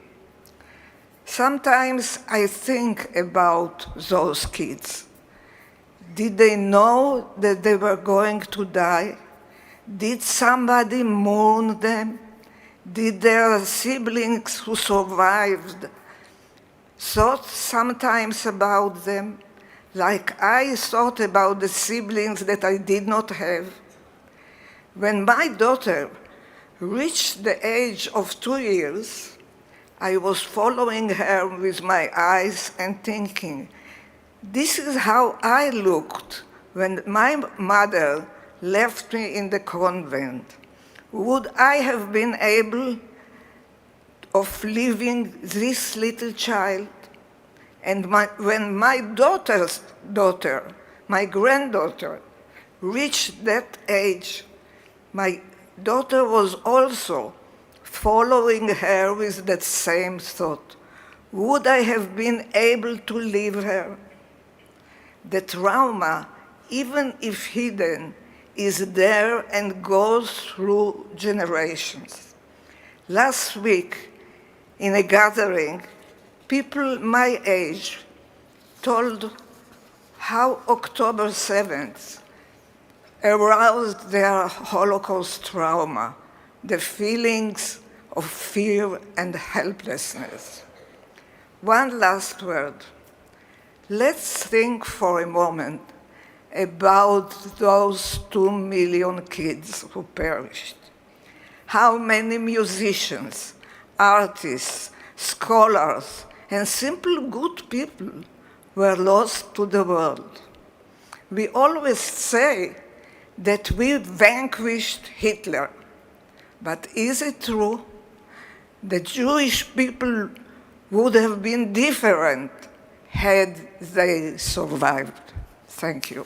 Sometimes I think about those kids. Did they know that they were going to die? Did somebody mourn them? Did their siblings who survived thought sometimes about them, like I thought about the siblings that I did not have? When my daughter reached the age of 2 years, I was following her with my eyes and thinking, this is how I looked when my mother left me in the convent. Would I have been able of leaving this little child? And when my daughter's daughter, my granddaughter, reached that age, my daughter was also following her with that same thought. Would I have been able to leave her? The trauma, even if hidden, is there and goes through generations. Last week, in a gathering, people my age told how October 7th aroused their Holocaust trauma, the feelings of fear and helplessness. One last word. Let's think for a moment about those 2 million kids who perished. How many musicians, artists, scholars, and simple good people were lost to the world. We always say that we vanquished Hitler, but is it true? The Jewish people would have been different had they survived. Thank you.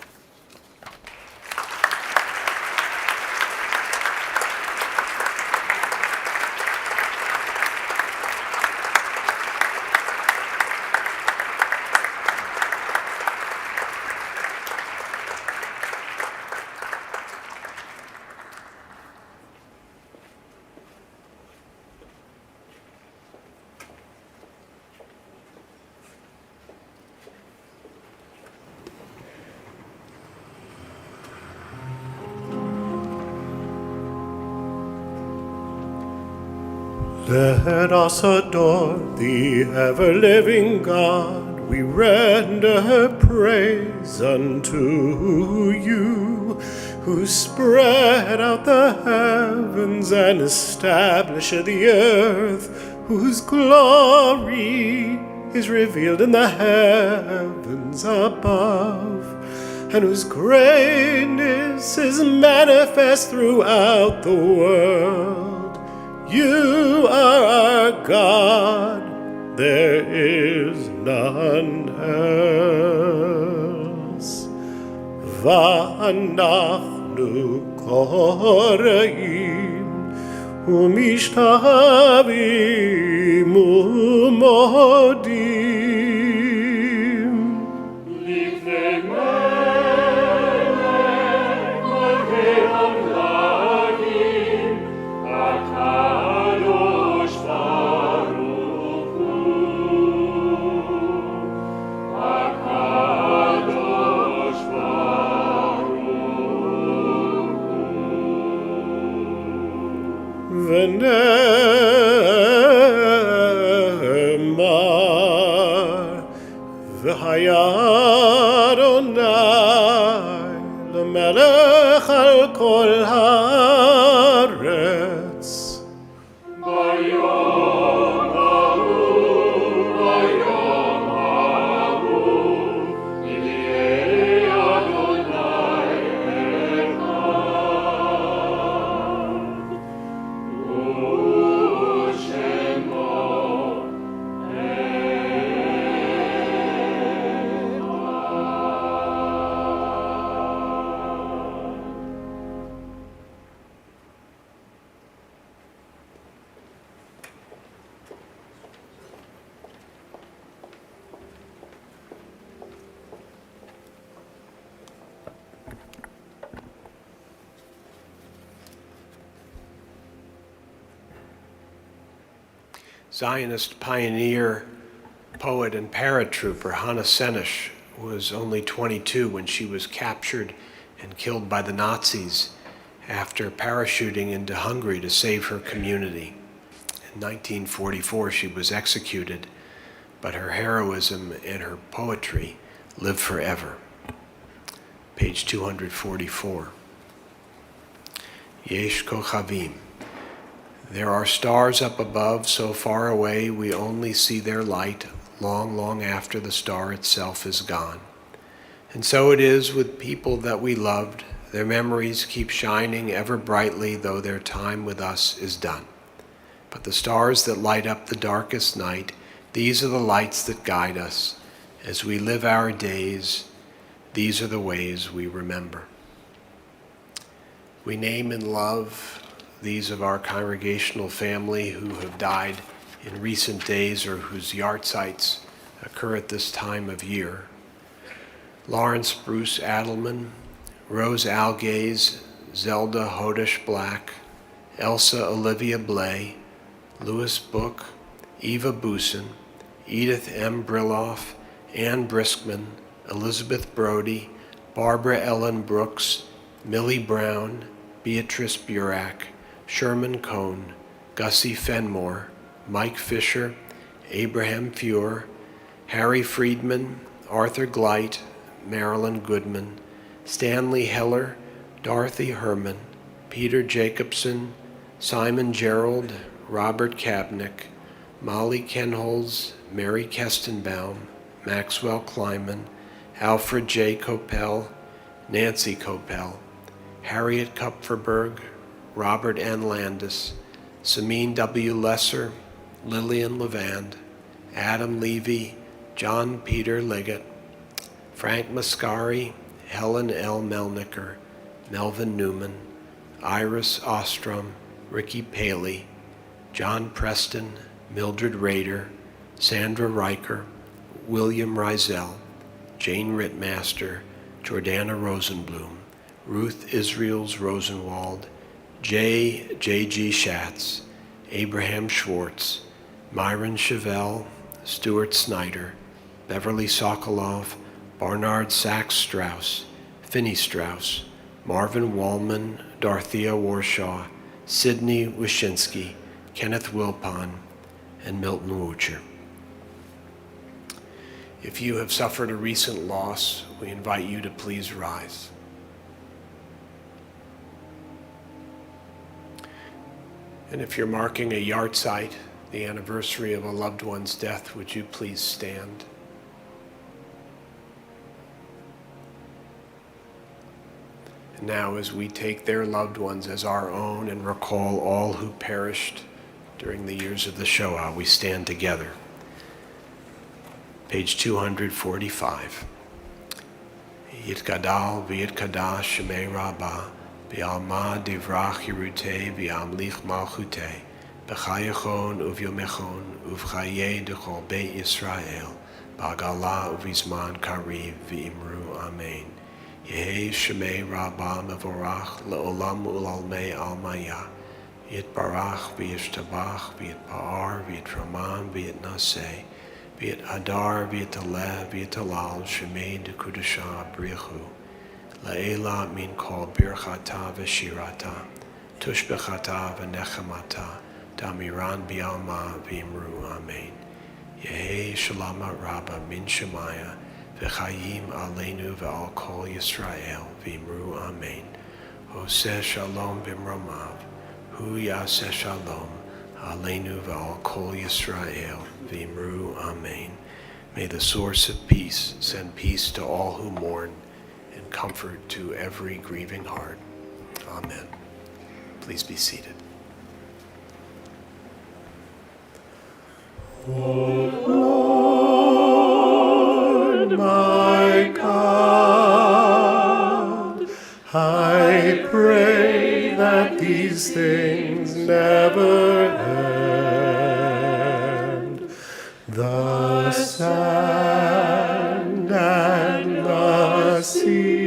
Let us adore the ever-living God. We render praise unto you, who spread out the heavens and established the earth, whose glory is revealed in the heavens above, and whose greatness is manifest throughout the world. You are our God, there is none else. Va'anachnu koreim ומשתחווים ומודים. ונאמר והיה אדוני למלך על כל הארץ. Zionist pioneer, poet, and paratrooper Hannah Senesh was only 22 when she was captured and killed by the Nazis after parachuting into Hungary to save her community. In 1944, she was executed, but her heroism and her poetry live forever. Page 244. Yesh Kochavim. There are stars up above, so far away we only see their light long, long after the star itself is gone. And so it is with people that we loved. Their memories keep shining ever brightly, though their time with us is done. But the stars that light up the darkest night, these are the lights that guide us. As we live our days, these are the ways we remember. We name and love these of our congregational family who have died in recent days or whose yahrzeits occur at this time of year. Lawrence Bruce Adelman, Rose Algaze, Zelda Hodesh Black, Elsa Olivia Blay, Louis Book, Eva Boosin, Edith M. Brilloff, Ann Briskman, Elizabeth Brody, Barbara Ellen Brooks, Millie Brown, Beatrice Burak, Sherman Cohn, Gussie Fenmore, Mike Fisher, Abraham Fuhr, Harry Friedman, Arthur Gleit, Marilyn Goodman, Stanley Heller, Dorothy Herman, Peter Jacobson, Simon Gerald, Robert Kabnick, Molly Kenholz, Mary Kestenbaum, Maxwell Kleiman, Alfred J. Coppell, Nancy Coppell, Harriet Kupferberg, Robert N. Landis, Samin W. Lesser, Lillian Levand, Adam Levy, John Peter Liggett, Frank Mascari, Helen L. Melnicker, Melvin Newman, Iris Ostrom, Ricky Paley, John Preston, Mildred Rader, Sandra Riker, William Rizel, Jane Rittmaster, Jordana Rosenblum, Ruth Israels Rosenwald, J.G. Schatz, Abraham Schwartz, Myron Chevelle, Stuart Snyder, Beverly Sokolov, Barnard Sachs Strauss, Finney Strauss, Marvin Wallman, Dorothea Warshaw, Sidney Wyszynski, Kenneth Wilpon, and Milton Wucher. If you have suffered a recent loss, we invite you to please rise. And if you're marking a yahrzeit, the anniversary of a loved one's death, would you please stand? And now, as we take their loved ones as our own and recall all who perished during the years of the Shoah, we stand together. Page 245. Yitgadal v'yitkadash shemei Rabbah V'alma divrach Yerute v'amlich malchute, b'chayachon uvyomechon uvchaye dechol beit Yisrael, b'agala uvizman kariv v'imru amen. Yehi shemei rabba mevorach le'olam u'lalmei almaya, Yitbarach v'yishtabach v'yitpa'ar v'yitraman v'yitnaseh, v'yithadar v'yitaleh v'yitalal shemei dekudasha brichu. La'ela min kol birchata v'shirata, tushbechata v'nechamata, damiran bi'alma v'imru amen. Yehi shalama rabba min shemaya, v'chayim aleinu v'al kol Yisrael v'imru amen. Oseh shalom b'mromav, hu yaseh shalom, aleinu v'al kol Yisrael v'imru amen. May the source of peace send peace to all who mourn, comfort to every grieving heart. Amen. Please be seated. O Lord, my God, I pray that these things never end. The sand and the sea,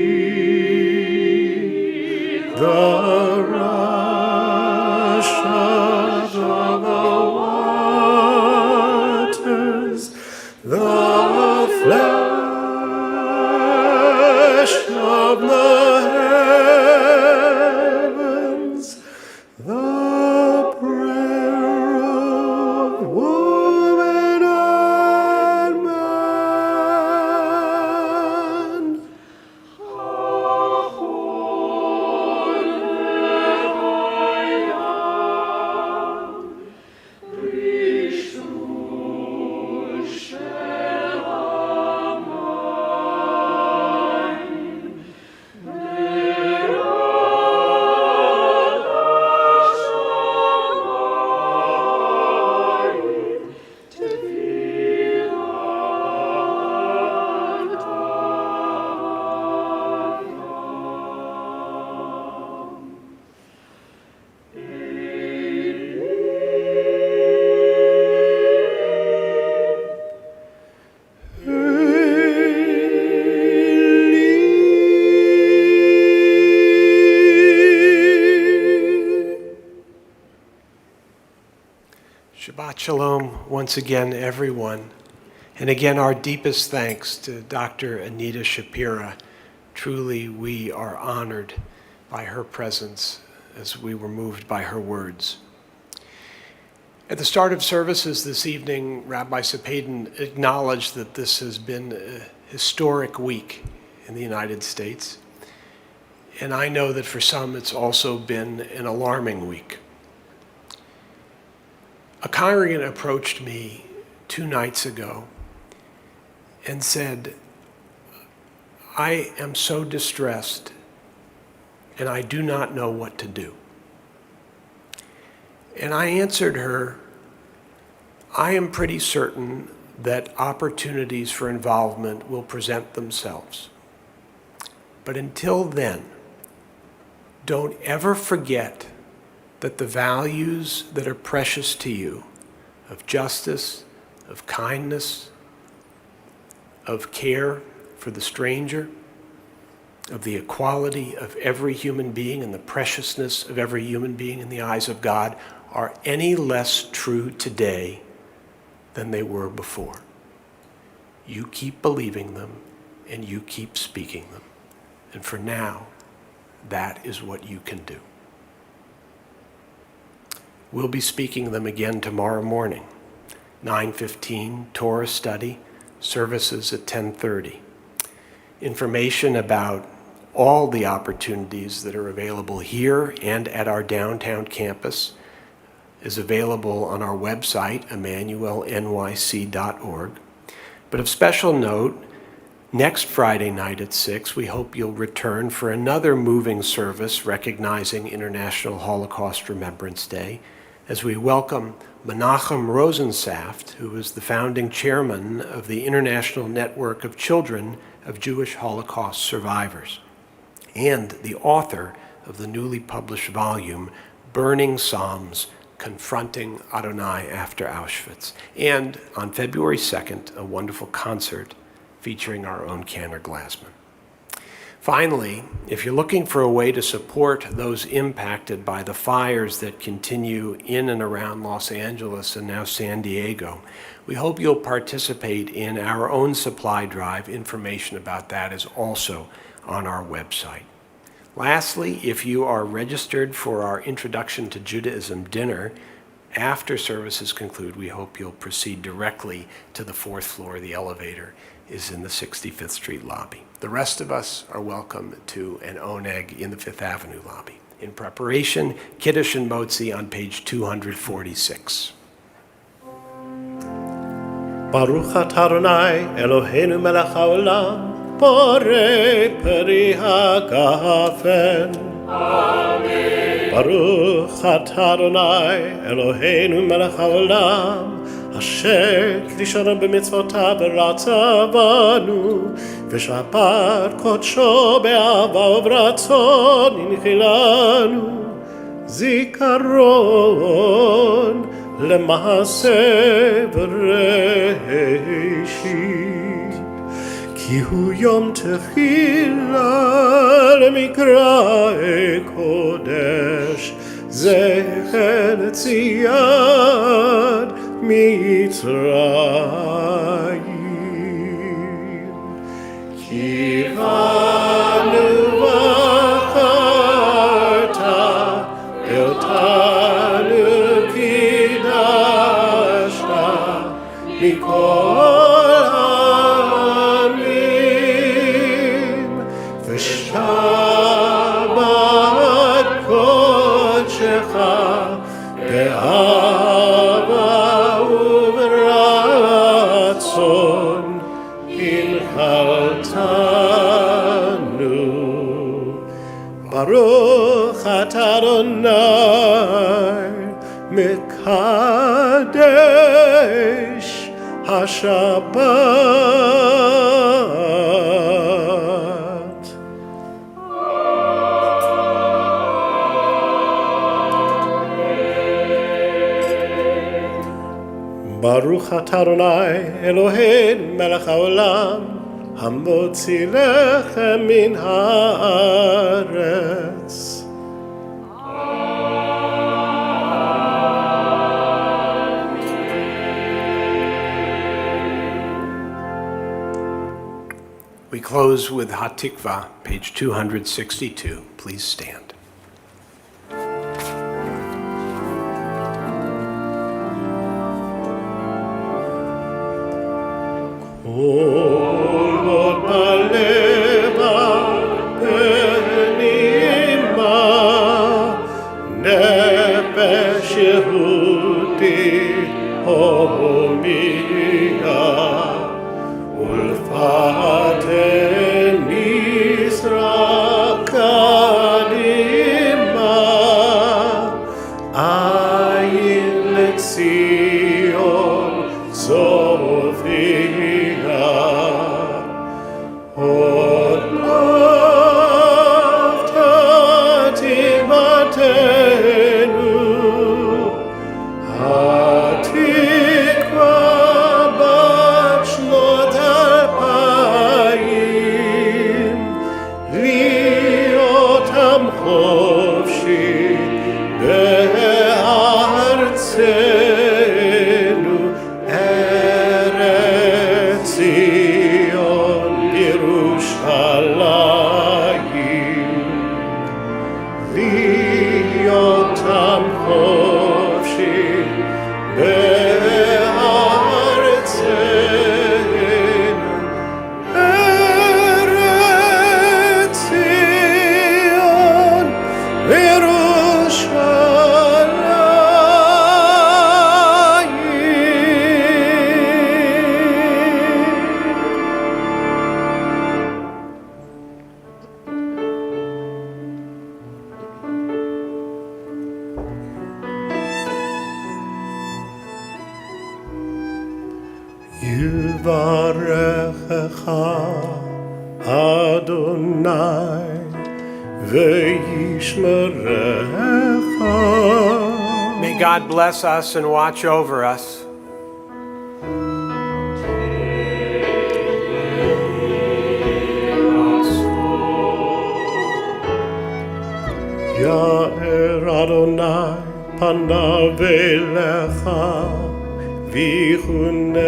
the rush of the waters, the flash of the heavens, the prayer of woman and man. Shabbat Shalom once again, everyone. And again, our deepest thanks to Dr. Amidah Shapira. Truly, we are honored by her presence as we were moved by her words. At the start of services this evening, Rabbi Sapedin acknowledged that this has been a historic week in the United States. And I know that for some, it's also been an alarming week. A congregant approached me 2 nights ago and said, I am so distressed and I do not know what to do. And I answered her, I am pretty certain that opportunities for involvement will present themselves. But until then, don't ever forget that the values that are precious to you, of justice, of kindness, of care for the stranger, of the equality of every human being and the preciousness of every human being in the eyes of God, are any less true today than they were before. You keep believing them and you keep speaking them. And for now, that is what you can do. We'll be speaking them again tomorrow morning, 9:15, Torah study, services at 10:30. Information about all the opportunities that are available here and at our downtown campus is available on our website, emanu-elnyc.org. But of special note, next Friday night at 6, we hope you'll return for another moving service recognizing International Holocaust Remembrance Day, as we welcome Menachem Rosensaft, who is the founding chairman of the International Network of Children of Jewish Holocaust Survivors, and the author of the newly published volume, Burning Psalms, Confronting Adonai After Auschwitz. And on February 2nd, a wonderful concert featuring our own Cantor Glassman. Finally, if you're looking for a way to support those impacted by the fires that continue in and around Los Angeles and now San Diego, we hope you'll participate in our own supply drive. Information about that is also on our website. Lastly, if you are registered for our Introduction to Judaism dinner, after services conclude, we hope you'll proceed directly to the 4th floor. The elevator is in the 65th Street lobby. The rest of us are welcome to an oneg in the 5th Avenue lobby. In preparation, Kiddush and Motzi on page 246. Baruch atah Adonai Eloheinu melech haolam borei peri hagafen. Amen. Baruch atah Adonai Eloheinu melech haolam asher kidishanu b'mitzvotav v'ratza banu v'shapat kodsho be'ava uvratzon inchilanu zikaron למעשה בראשית כי הוא יום תחילה למקראי קודש זכר יציאת מצרים כי בנו בחרת אותנו מכל העמים ושבת קודשך באהבה וברצון הנחלתנו. ברוך אתה אדוני מקדש השבת. ברוך אתה אדוני אלוהינו מלך העולם המוציא לחם מן הארץ. We close with Hatikva, page 262. Please stand. יברכך אדוני וישמרך. May God bless us and watch over us. יאר אדוני פניו אליך ויחונך.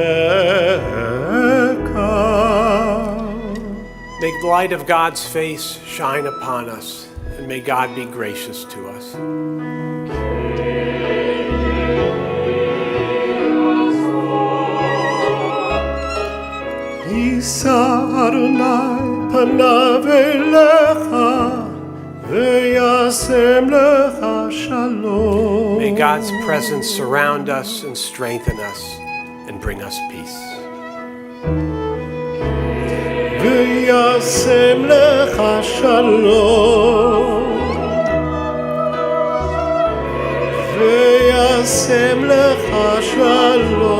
May the light of God's face shine upon us, and may God be gracious to us. יישא אדוני פניו אליך וישם לך שלום. May God's presence surround us and strengthen us and bring us peace. וישם לך שלום. וישם לך שלום.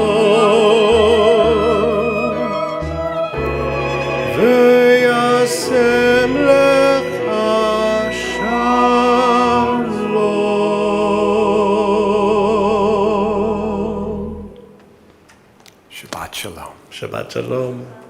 וישם לך שלום. Shabbat Shalom. Shabbat Shalom.